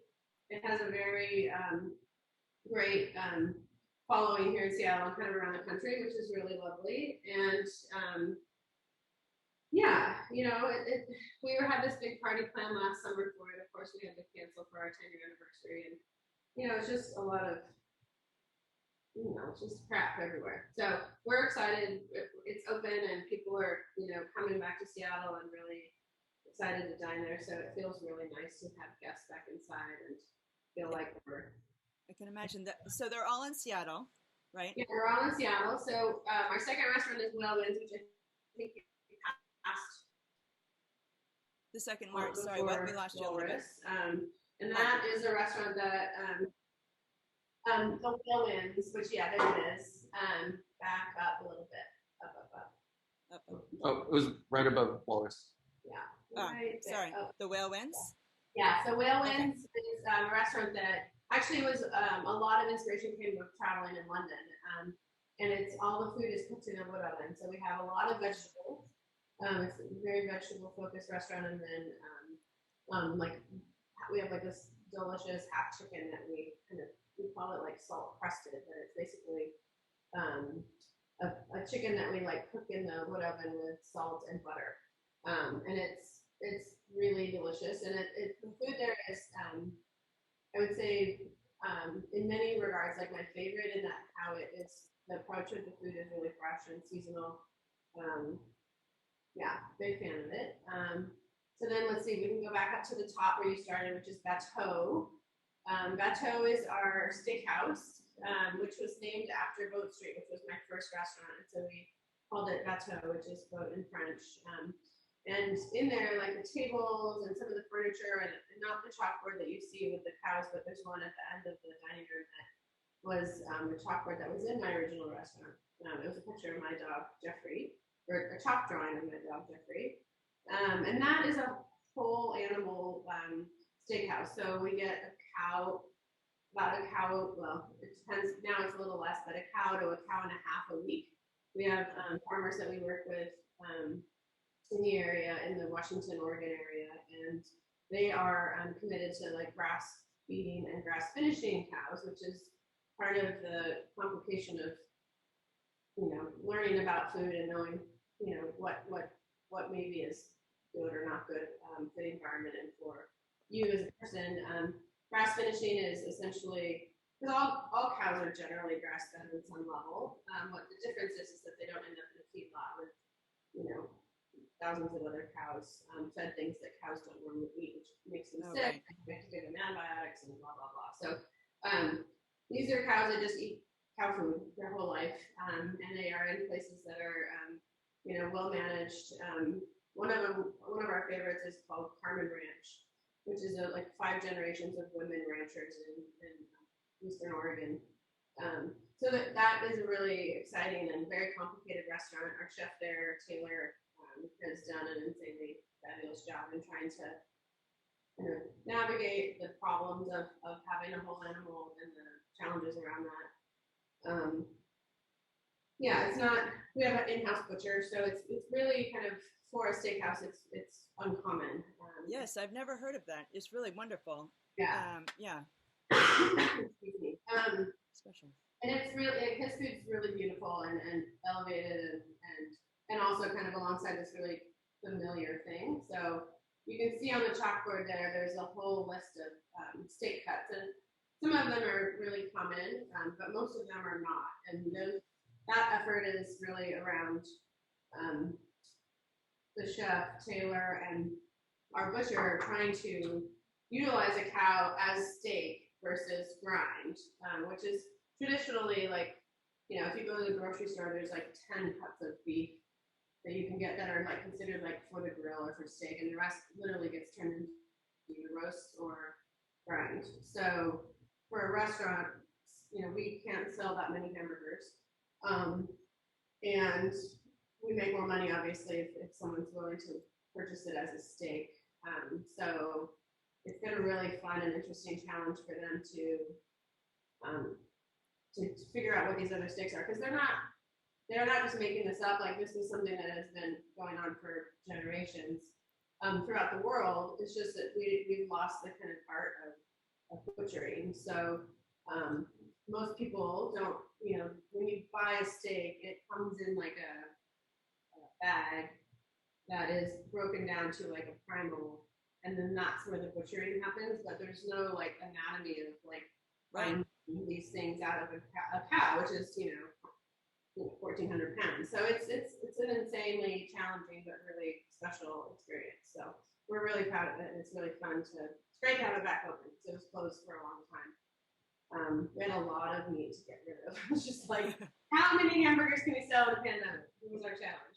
It has a very great following here in Seattle and kind of around the country, which is really lovely. And yeah, we had this big party planned last summer for it. Of course, we had to cancel for our 10-year anniversary, and it's just a lot of it's just crap everywhere. So we're excited. It's open, and people are coming back to Seattle and really excited to dine there. So it feels really nice to have guests back inside and feel like we're. I can imagine that. So they're all in Seattle, right? Yeah, we're all in Seattle. So our second restaurant is Whale Winds, which I think you passed. The second one, sorry, we lost you a little bit. And that is a restaurant that the Whale Winds, which there it is. Back up a little bit, up. Oh, it was right above Walrus. Yeah. Right sorry. The Whale Winds? Yeah, so Whale Winds is a restaurant that actually was a lot of inspiration came with traveling in London. and it's all the food is cooked in a wood oven. So we have a lot of vegetables. It's a very vegetable focused restaurant, and then like we have like this delicious half chicken that we call it like salt crusted, but it's basically a chicken that we like cook in the wood oven with salt and butter, and it's really delicious. And the food there is I would say in many regards like my favorite in that how it is the approach of the food is really fresh and seasonal. Yeah, big fan of it. So then let's see, we can go back up to the top where you started, which is Bateau. Bateau is our steakhouse, which was named after Boat Street, which was my first restaurant. And so we called it Bateau, which is boat in French. And in there, like the tables and some of the furniture, and not the chalkboard that you see with the cows, but there's one at the end of the dining room that was the chalkboard that was in my original restaurant. It was a picture of my dog, Jeffrey, or a chalk drawing of my dog, Jeffrey. And that is a whole animal steakhouse. So we get a cow, about a cow, well, it depends, now it's a little less, but a cow to a cow and a half a week. We have farmers that we work with in the area, in the Washington, Oregon area, and they are committed to like grass feeding and grass finishing cows, which is part of the complication of, learning about food and knowing, what maybe is good or not good for the environment and for you as a person. Grass finishing is essentially, because all cows are generally grass fed at some level. What the difference is that they don't end up in a feedlot with, thousands of other cows fed things that cows don't normally eat, which makes them sick. Right. We have to give them antibiotics and blah, blah, blah. So these are cows that just eat cow food their whole life, and they are in places that are, well managed. One of our favorites is called Carmen Ranch, which is like 5 generations of women ranchers in Eastern Oregon. So that is a really exciting and very complicated restaurant. Our chef there, Taylor, has done an insanely fabulous job in trying to navigate the problems of having a whole animal and the challenges around that. It's not, we have an in-house butcher, so it's really kind of, for a steakhouse, it's uncommon. Yes, I've never heard of that. It's really wonderful. Yeah. Excuse me. Special. And it's really, his food's really beautiful and elevated and also kind of alongside this really familiar thing. So you can see on the chalkboard there's a whole list of steak cuts, and some of them are really common, but most of them are not. And that effort is really around the chef, Taylor, and our butcher trying to utilize a cow as steak versus grind, which is traditionally like, if you go to the grocery store, there's like 10 cuts of beef that you can get that are like considered like for the grill or for steak, and the rest literally gets turned into roast or grind. So for a restaurant, we can't sell that many hamburgers, and we make more money obviously if someone's willing to purchase it as a steak. So it's been a really fun and interesting challenge for them to figure out what these other steaks are, because they're not just making this up. Like, this is something that has been going on for generations throughout the world. It's just that we've lost the kind of art of butchering. So most people don't, when you buy a steak, it comes in like a bag that is broken down to like a primal, and then that's where the butchering happens. But there's no like anatomy of like these things out of a cow, which is 1,400 pounds. So it's an insanely challenging but really special experience. So we're really proud of it, and it's really fun it's great to have it back open because it was closed for a long time. We had a lot of meat to get rid of. It was just like, how many hamburgers can we sell in a pandemic? It was our challenge.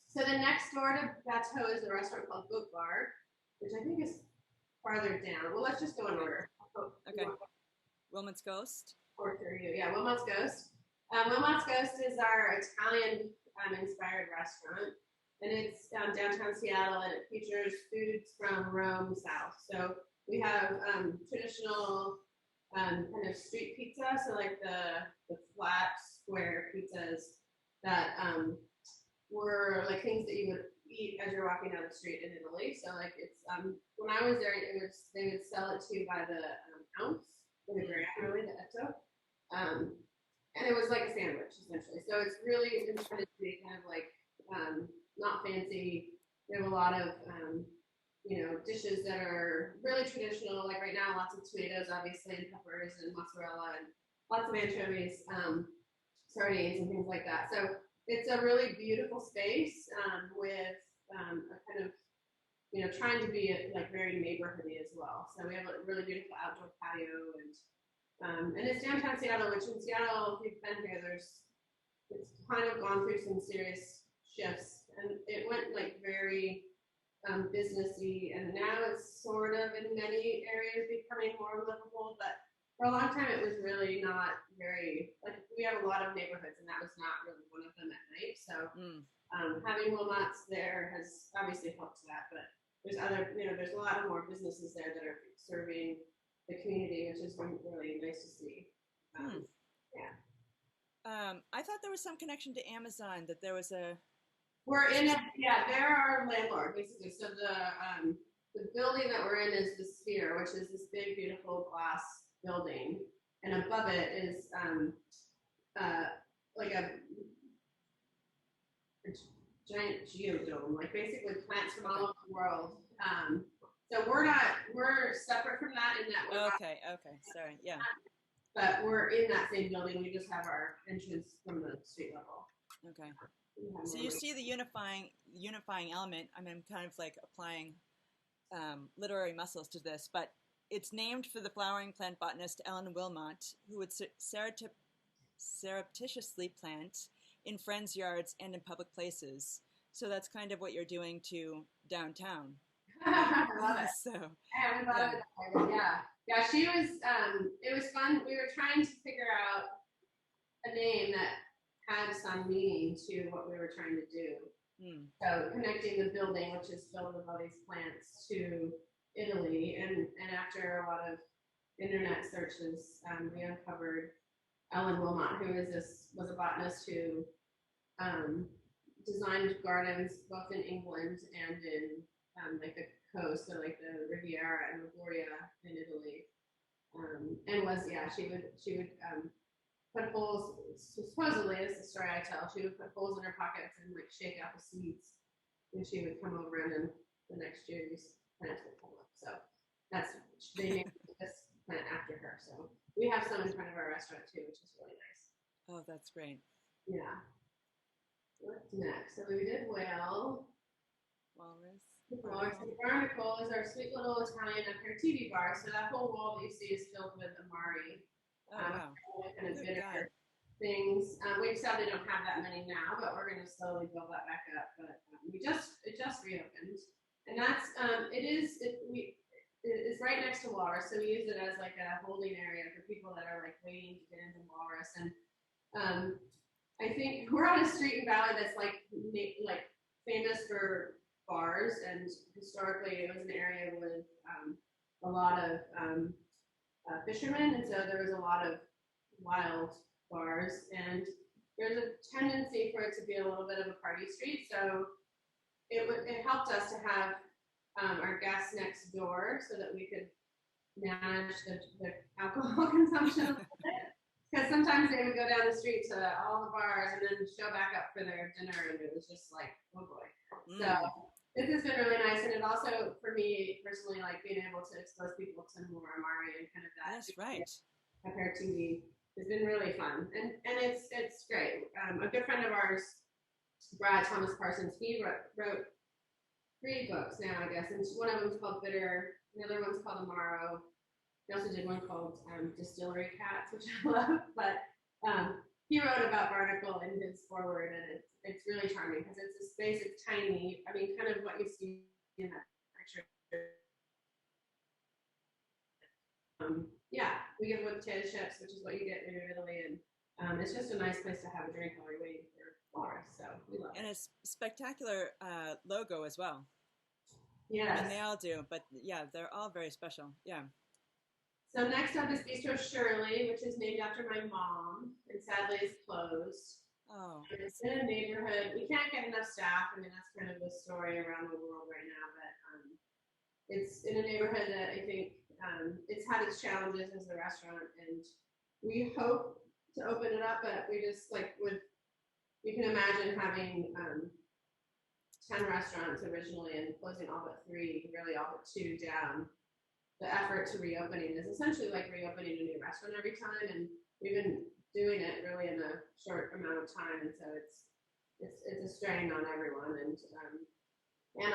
So the next door to Bateau is a restaurant called Goat Bar, which I think is farther down. Well, let's just go in order. Okay. Wilmot's Ghost. Yeah, Wilmot's Ghost. Wilmot's Ghost is our Italian inspired restaurant, and it's downtown Seattle, and it features foods from Rome south. So we have traditional kind of street pizza. So like the flat square pizzas that were like things that you would eat as you're walking down the street in Italy. So like it's when I was there, they would sell it to you by the ounce, the gram, really, the etto. And it was like a sandwich essentially. So it's really intended to be kind of like not fancy. We have a lot of dishes that are really traditional. Like right now, lots of tomatoes, obviously, and peppers and mozzarella and lots of anchovies, sardines and things like that. So it's a really beautiful space with a kind of trying to be like very neighborhoody as well. So we have a really beautiful outdoor patio and it's downtown Seattle, which in Seattle, if you've been here, it's kind of gone through some serious shifts, and it went like very businessy, and now it's sort of in many areas becoming more livable. But for a long time, it was really not very like we have a lot of neighborhoods, and that was not really one of them at night. So having Wilmots there has obviously helped that, but there's there's a lot of more businesses there that are serving the community, which is really nice to see. Yeah. I thought there was some connection to Amazon, that there was a. We're in it. Yeah, they're our landlord basically. So the building that we're in is the Sphere, which is this big, beautiful glass building, and above it is like a giant geodome, like basically plants from all over the world. So we're separate from that in that we're okay, sorry, yeah. But we're in that same building. We just have our entrance from the street level. Okay. So you see the unifying element. I mean, I'm kind of like applying literary muscles to this, but it's named for the flowering plant botanist Ellen Wilmot, who would surreptitiously plant in friends' yards and in public places. So that's kind of what you're doing to downtown. I love it. So, I haven't thought of it that way. Yeah. She was. It was fun. We were trying to figure out a name that had some meaning to what we were trying to do. So connecting the building, which is filled with all these plants, to Italy, and after a lot of internet searches, we uncovered Ellen Wilmot, who was a botanist who designed gardens both in England and in like the coast, so like the Riviera and Liguria in Italy, and she would put holes. Supposedly, this is the story I tell. She would put holes in her pockets and like shake out the seeds, and she would come over, and then the next year these plants would come up. So they named this plant after her. So we have some in front of our restaurant too, which is really nice. Oh, that's great. Yeah. What's next? So we did whale. Walrus. Walrus and barnacle is our sweet little Italian aperitivi bar. So that whole wall that you see is filled with amari. Wow. Kind of bitter things. We sadly don't have that many now, but we're going to slowly build that back up. But it just reopened, and that's it's right next to Walrus, so we use it as like a holding area for people that are like waiting to get into Walrus. And I think we're on a street in Valley that's like famous for bars, and historically it was an area with a lot of fishermen, and so there was a lot of wild bars, and there's a tendency for it to be a little bit of a party street. So it helped us to have our guests next door so that we could manage the alcohol consumption a little bit. Because sometimes they would go down the street to all the bars and then show back up for their dinner, and it was just like, oh boy. So this has been really nice, and it also, for me personally, like being able to expose people to more amari and kind of that. That's right. Aperitivi has been really fun, and it's great. A good friend of ours, Brad Thomas Parsons, he wrote 3 books now, I guess, and one of them is called Bitter, the other one's called Amaro. He also did one called Distillery Cats, which I love, but he wrote about barnacle in his foreword, and it's really charming because it's a space, it's tiny. I mean, kind of what you see in that picture. Yeah, we give away potato chips, which is what you get when you're in Italy, and it's just a nice place to have a drink while you're waiting for Florida, so we love it. And a spectacular logo as well. Yeah. And they all do, but yeah, they're all very special. Yeah. So next up is Bistro Shirley, which is named after my mom, and sadly is closed. Oh. And it's in a neighborhood. We can't get enough staff. I mean, that's kind of the story around the world right now. But it's in a neighborhood that I think it's had its challenges as a restaurant, and we hope to open it up. But we just like you can imagine having 10 restaurants originally and closing all but 3, really all but 2 down. The effort to reopening is essentially like reopening a new restaurant every time, and we've been doing it really in a short amount of time, and so it's a strain on everyone and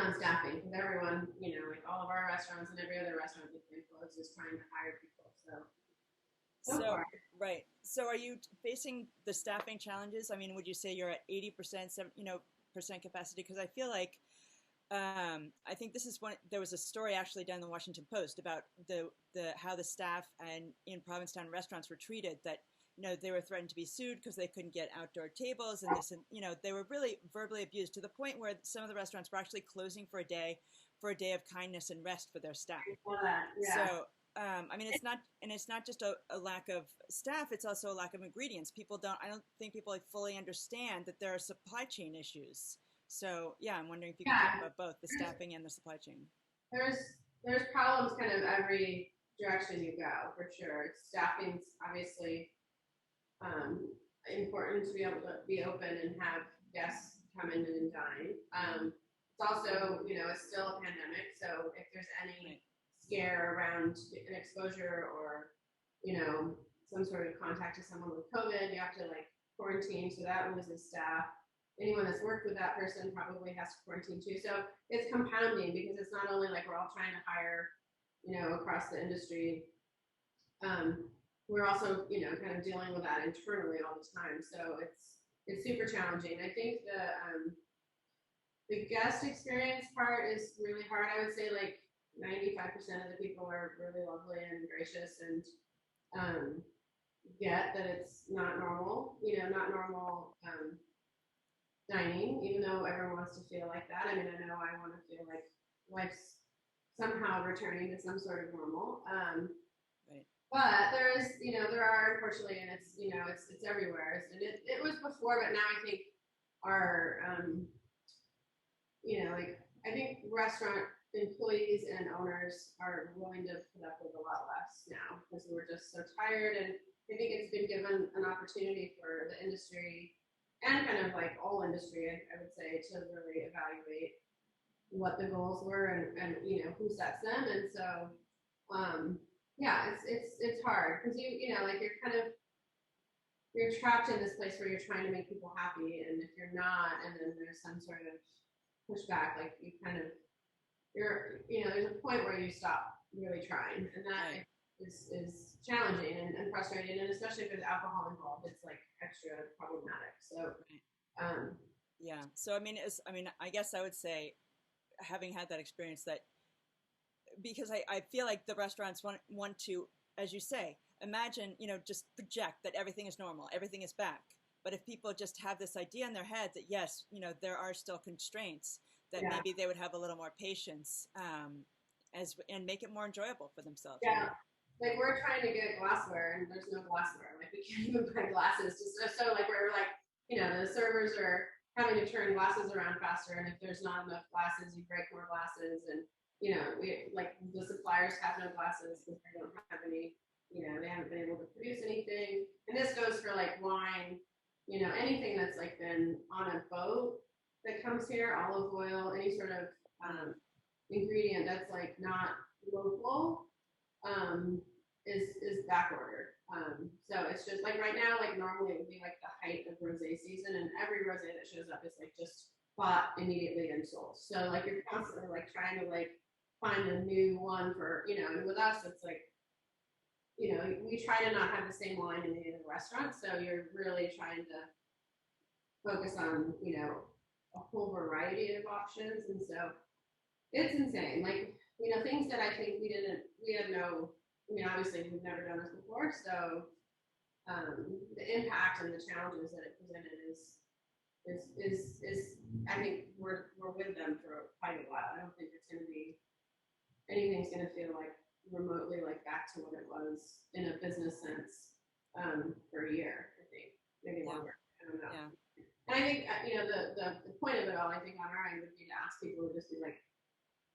on staffing, because everyone, like all of our restaurants and every other restaurant that's been closed is trying to hire people. So far. Right. So are you facing the staffing challenges? I mean, would you say you're at 80%, percent capacity? Because I feel like I think this is there was a story actually down in the Washington Post about how the staff and in Provincetown restaurants were treated, that they were threatened to be sued because they couldn't get outdoor tables, and this, and they were really verbally abused to the point where some of the restaurants were actually closing for a day of kindness and rest for their staff. Yeah. So I mean, it's not just a lack of staff, it's also a lack of ingredients. I don't think people fully understand that there are supply chain issues. So yeah, I'm wondering if you can talk about both the staffing and the supply chain. There's problems kind of every direction you go, for sure. Staffing's obviously important to be able to be open and have guests come in and dine. It's also, it's still a pandemic, so if there's any scare around an exposure or, some sort of contact to someone with COVID, you have to quarantine, so that loses staff. Anyone that's worked with that person probably has to quarantine too. So it's compounding, because it's not only like we're all trying to hire, across the industry. We're also, kind of dealing with that internally all the time. So it's super challenging. I think the guest experience part is really hard. I would say 95% of the people are really lovely and gracious and get that it's not normal, not normal dining, even though everyone wants to feel like that. I mean, I know I want to feel like life's somehow returning to some sort of normal. Right. But there are, unfortunately, and it's, it's everywhere. And it was before, but now I think our, I think restaurant employees and owners are willing to put up with a lot less now, because we're just so tired. And I think it's been given an opportunity for the industry and kind of all industry, I would say, to really evaluate what the goals were and who sets them. And so, yeah, it's hard, because you're trapped in this place where you're trying to make people happy, and if you're not, and then there's some sort of pushback, there's a point where you stop really trying, and that is challenging and frustrating, and especially if there's alcohol involved, it's extra problematic. So, yeah. So I guess I would say, having had that experience, that because I feel like the restaurants want to, as you say, imagine, just project that everything is normal, everything is back. But if people just have this idea in their head that yes, there are still constraints, that maybe they would have a little more patience, and make it more enjoyable for themselves. Yeah. We're trying to get glassware, and there's no glassware. We can't even buy glasses. So we're the servers are having to turn glasses around faster, and if there's not enough glasses, you break more glasses, and the suppliers have no glasses because they don't have any. They haven't been able to produce anything, and this goes for wine. Anything that's been on a boat that comes here, olive oil, any sort of ingredient that's not local. Is back ordered. So it's just right now, normally it would be the height of rosé season, and every rosé that shows up is just bought immediately and sold. So you're constantly trying to find a new one for, and with us it's we try to not have the same line in any of the restaurants, so you're really trying to focus on, a whole variety of options, and so it's insane. Things that I think obviously we've never done this before, so the impact and the challenges that it presented is I think we're with them for quite a while. I don't think it's going to be anything's going to feel remotely like back to what it was in a business sense for a year, I think, maybe longer. I don't know. Yeah. And I think the point of it all, I think on our end would be to ask people to just be like,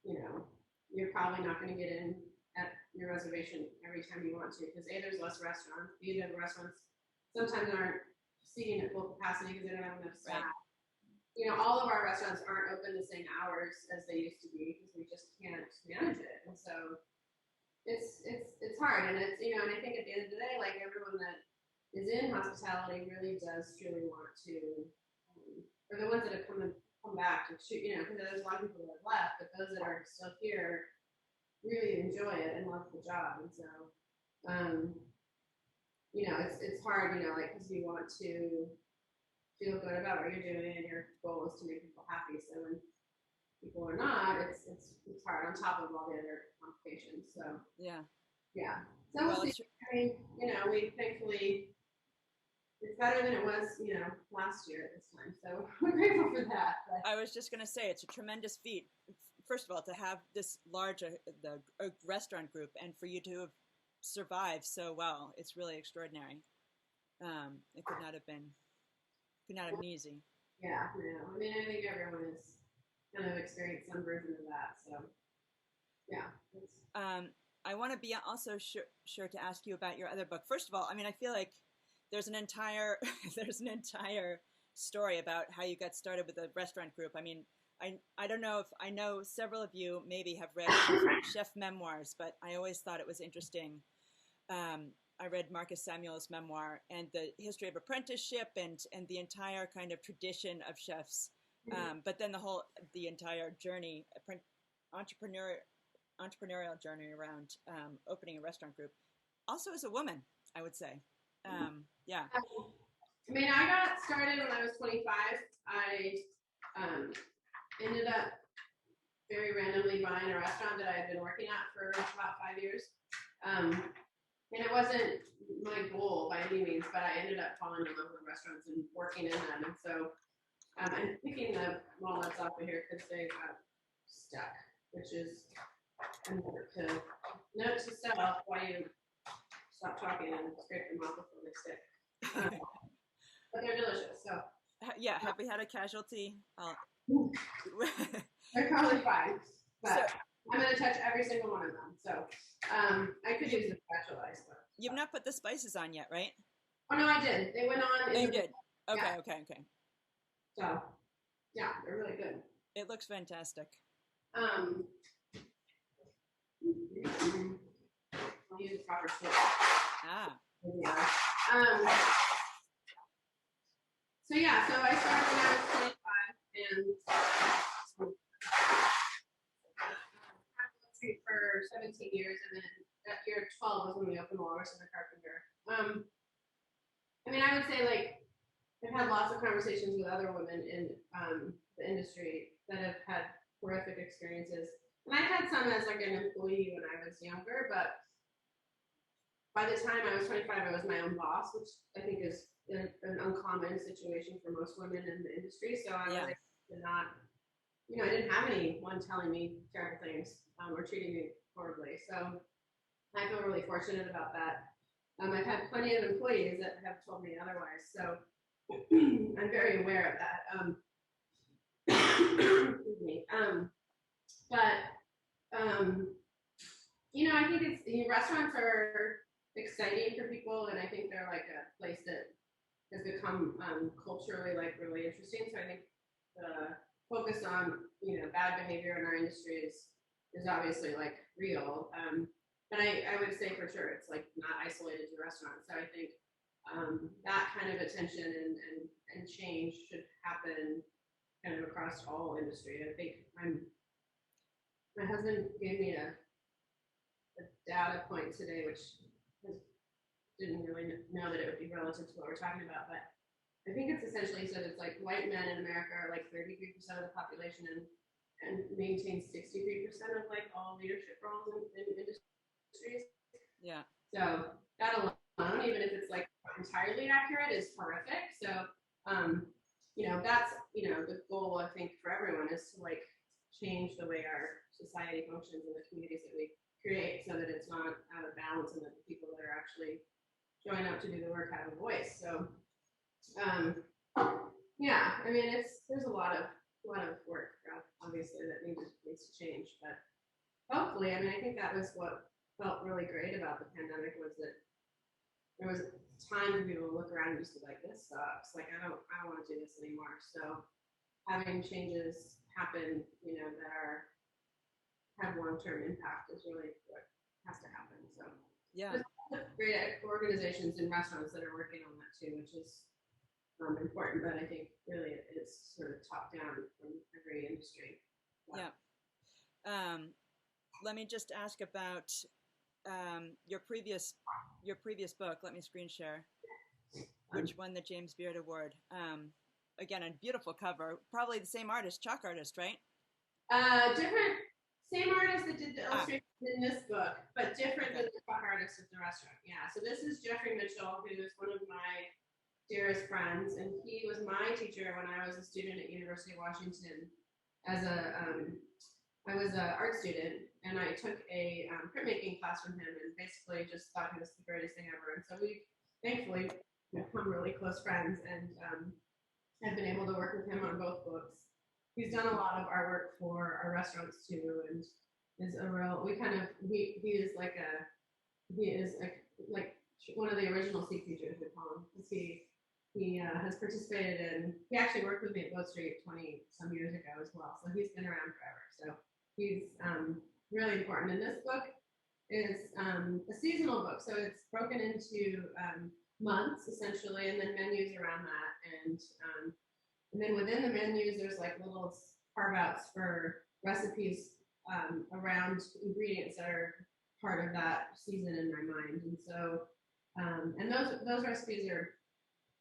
you're probably not going to get in at your reservation every time you want to, because A, there's less restaurants. B, the restaurants sometimes aren't seating at full capacity because they don't have enough staff. Right. All of our restaurants aren't open the same hours as they used to be because we just can't manage it. And so it's hard. And it's, and I think at the end of the day, like everyone that is in hospitality really does truly want to, or the ones that have come back to shoot, because there's a lot of people that have left, but those that are still here really enjoy it and love the job. And so, it's hard, like, because you want to feel good about what you're doing and your goal is to make people happy. So when people are not, it's hard on top of all the other complications. So yeah. So we'll see. I mean, we thankfully it's better than it was, last year at this time. So we're grateful for that. But. I was just going to say it's a tremendous feat. First of all, to have this large a restaurant group and for you to have survived so well, it's really extraordinary. It could not have been easy. Yeah, no. I mean, I think everyone has kind of experienced some version of that. So, yeah. I want to be also sure to ask you about your other book. First of all, I mean, I feel like there's an entire story about how you got started with the restaurant group. I mean, I don't know if I know several of you maybe have read chef memoirs, but I always thought it was interesting. I read Marcus Samuel's memoir and the history of apprenticeship and the entire kind of tradition of chefs. But then the entire journey, entrepreneurial journey around opening a restaurant group. Also as a woman, I would say. Yeah. I mean, I got started when I was 25. I ended up very randomly buying a restaurant that I had been working at for about 5 years. And it wasn't my goal by any means, but I ended up falling in love with restaurants and working in them. And so I'm picking the walnuts off of here because they got stuck, which is note to self why you stop talking and scrape them off before they stick. But they're delicious. So yeah, have we had a casualty? They're probably fine, but I'm going to touch every single one of them. So I could use a specialized. You've not put the spices on yet, right? Oh, no, I did. They went on. You did? Okay, yeah. Okay. So, yeah, they're really good. It looks fantastic. I'll use the proper spoon. So I started when I was 25 and for 17 years, and then at year 12 was when we opened Walrus and the Carpenter. I mean, I would say like I've had lots of conversations with other women in the industry that have had horrific experiences, and I've had some as like an employee when I was younger, but by the time I was 25, I was my own boss, which I think is an uncommon situation for most women in the industry. So I was able to not, I didn't have anyone telling me terrible things or treating me horribly. So I feel really fortunate about that. I've had plenty of employees that have told me otherwise. So I'm very aware of that. Excuse me. I think restaurants are exciting for people, and I think they're like a place that has become culturally like really interesting. So I think the focus on bad behavior in our industry is obviously like real. But I would say for sure it's like not isolated to restaurants. So I think that kind of attention and change should happen kind of across all industry. I think my husband gave me a data point today, which didn't really know that it would be relative to what we're talking about, but I think it's essentially said it's like white men in America are like 33% of the population and maintain 63% of like all leadership roles in industries. Yeah. So that alone, even if it's like entirely accurate, is horrific. So that's the goal I think for everyone is to like change the way our society functions in the communities that we create so that it's not out of balance and that the people that are actually showing up to do the work have a voice. So, yeah, I mean, there's a lot of work, obviously, that needs to change, but hopefully, I mean, I think that was what felt really great about the pandemic was that there was time for people to look around and just be like, this sucks. Like, I don't want to do this anymore. So having changes happen, that have long-term impact is really what has to happen. So Yeah. there's great organizations and restaurants that are working on that too, which is important, but I think really it's sort of top down from every industry. Yeah. Let me just ask about your previous book. Let me screen share, which won the James Beard Award. Again, a beautiful cover. Probably the same artist, chalk artist, right? Different, same artist that did the illustration in this book, but different than the chalk artist at the restaurant. Yeah. So this is Jeffrey Mitchell, who is one of my dearest friends, and he was my teacher when I was a student at University of Washington. I was an art student, and I took a printmaking class from him, and basically just thought he was the greatest thing ever. And so we thankfully become really close friends, and I've been able to work with him on both books. He's done a lot of artwork for our restaurants too, and is a real. He is like one of the original sea creatures, we call him, because he has participated in. He actually worked with me at Boat Street 20 some years ago as well, so he's been around forever. So he's really important. And this book is a seasonal book, so it's broken into months essentially, and then menus around that, and then within the menus there's like little carve outs for recipes around ingredients that are part of that season in my mind. And so and those recipes are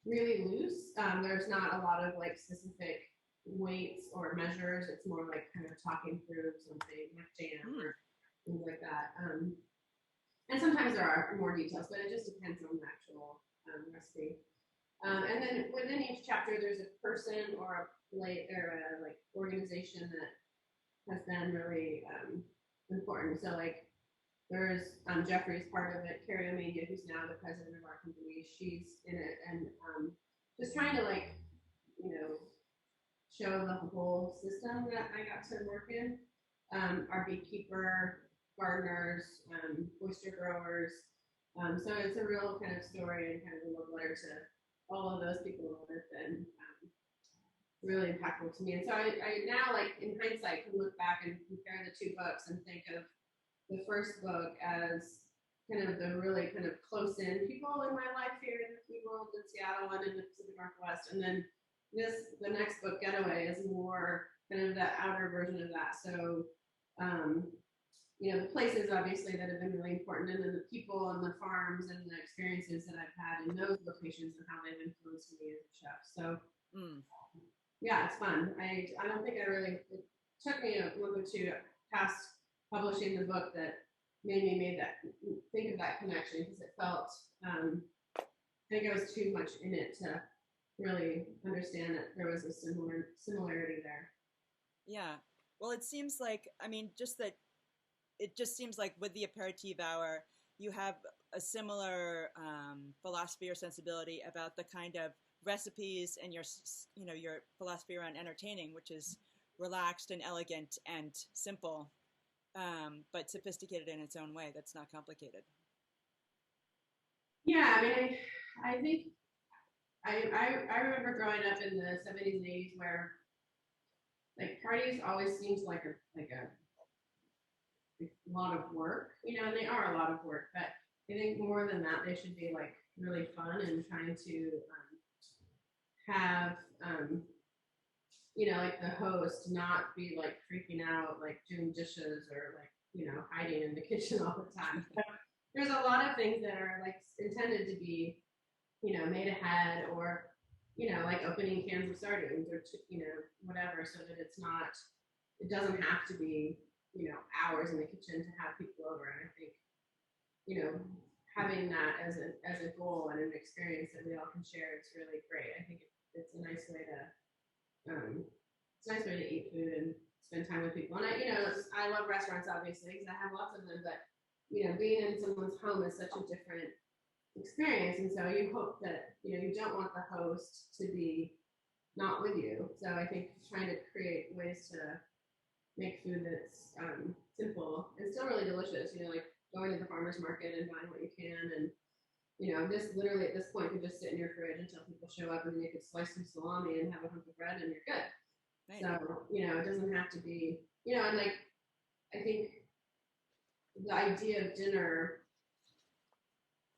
really loose. There's not a lot of like specific weights or measures. It's more like kind of talking through something like jam or things like that. And sometimes there are more details, but it just depends on the actual recipe. And then within each chapter, there's a person or a like organization that has been really important. So like there's Jeffrey's part of it, Carrie Omania, who's now the president of our company. She's in it, and just trying to show the whole system that I got to work in. Our beekeeper, gardeners, oyster growers. So it's a real kind of story and kind of a love letter to all of those people that have been really impactful to me. And so I now, like in hindsight, can look back and compare the two books and think of the first book as kind of the really kind of close-in people in my life here in the world in Seattle and in the Pacific Northwest. And then the next book, Getaway, is more kind of the outer version of that. So, the places obviously that have been really important, and then the people and the farms and the experiences that I've had in those locations and how they've influenced me as a chef. So, yeah, it's fun. I don't think it took me a month or two past publishing the book that made me think of that connection, because it felt, I think I was too much in it to really understand that there was a similarity there. Yeah. Well, it seems like, it just seems like with the aperitif hour, you have a similar philosophy or sensibility about the kind of recipes and your philosophy around entertaining, which is relaxed and elegant and simple, but sophisticated in its own way. That's not complicated. Yeah, I think I remember growing up in the 70s and 80s where like parties always seemed like a lot of work, and they are a lot of work, but I think more than that, they should be like really fun and trying to have, like the host not be like freaking out, like doing dishes or like, hiding in the kitchen all the time. So there's a lot of things that are like intended to be, made ahead, or, like opening cans of sardines or, whatever, so that it doesn't have to be, hours in the kitchen to have people over. And I think, having that as a goal and an experience that we all can share, it's really great. I think it's a nice way to eat food and spend time with people. And I love restaurants obviously because I have lots of them, but being in someone's home is such a different experience. And so you hope that, you don't want the host to be not with you. So I think trying to create ways to make food that's simple and still really delicious, like going to the farmer's market and buying what you can. And, just literally at this point could just sit in your fridge until people show up and then you could slice some salami and have a hunk of bread and you're good. Right. So, it doesn't have to be, and like, I think the idea of dinner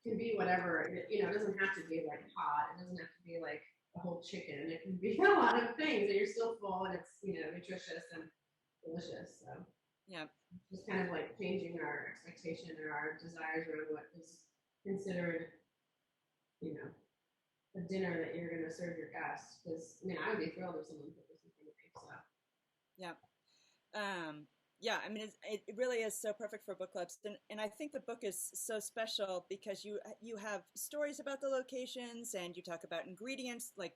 can be whatever, it doesn't have to be like hot. It doesn't have to be like a whole chicken. It can be a lot of things and you're still full and it's, nutritious and delicious. So yeah, just kind of like changing our expectation or our desires around what is considered, a dinner that you're going to serve your guests. Because I would be thrilled if someone put this in front of me. So yeah. Yeah, I mean, it really is so perfect for book clubs, and I think the book is so special because you have stories about the locations, and you talk about ingredients, like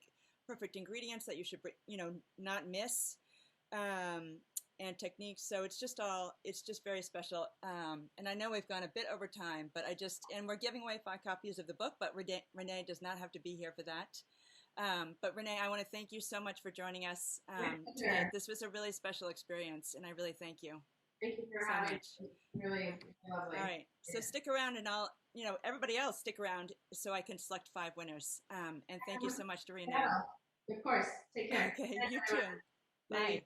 perfect ingredients that you should not miss, and techniques. So it's just very special. And I know we've gone a bit over time, but and we're giving away 5 copies of the book, but Renee does not have to be here for that. But Renee, I want to thank you so much for joining us today. This was a really special experience, and I really thank you. Thank you for having me. Really lovely. All right, so stick around, and I'll, everybody else stick around so I can select 5 winners. And thank you so much to Renee. Yeah, of course. Take care. Okay, you too. Bye.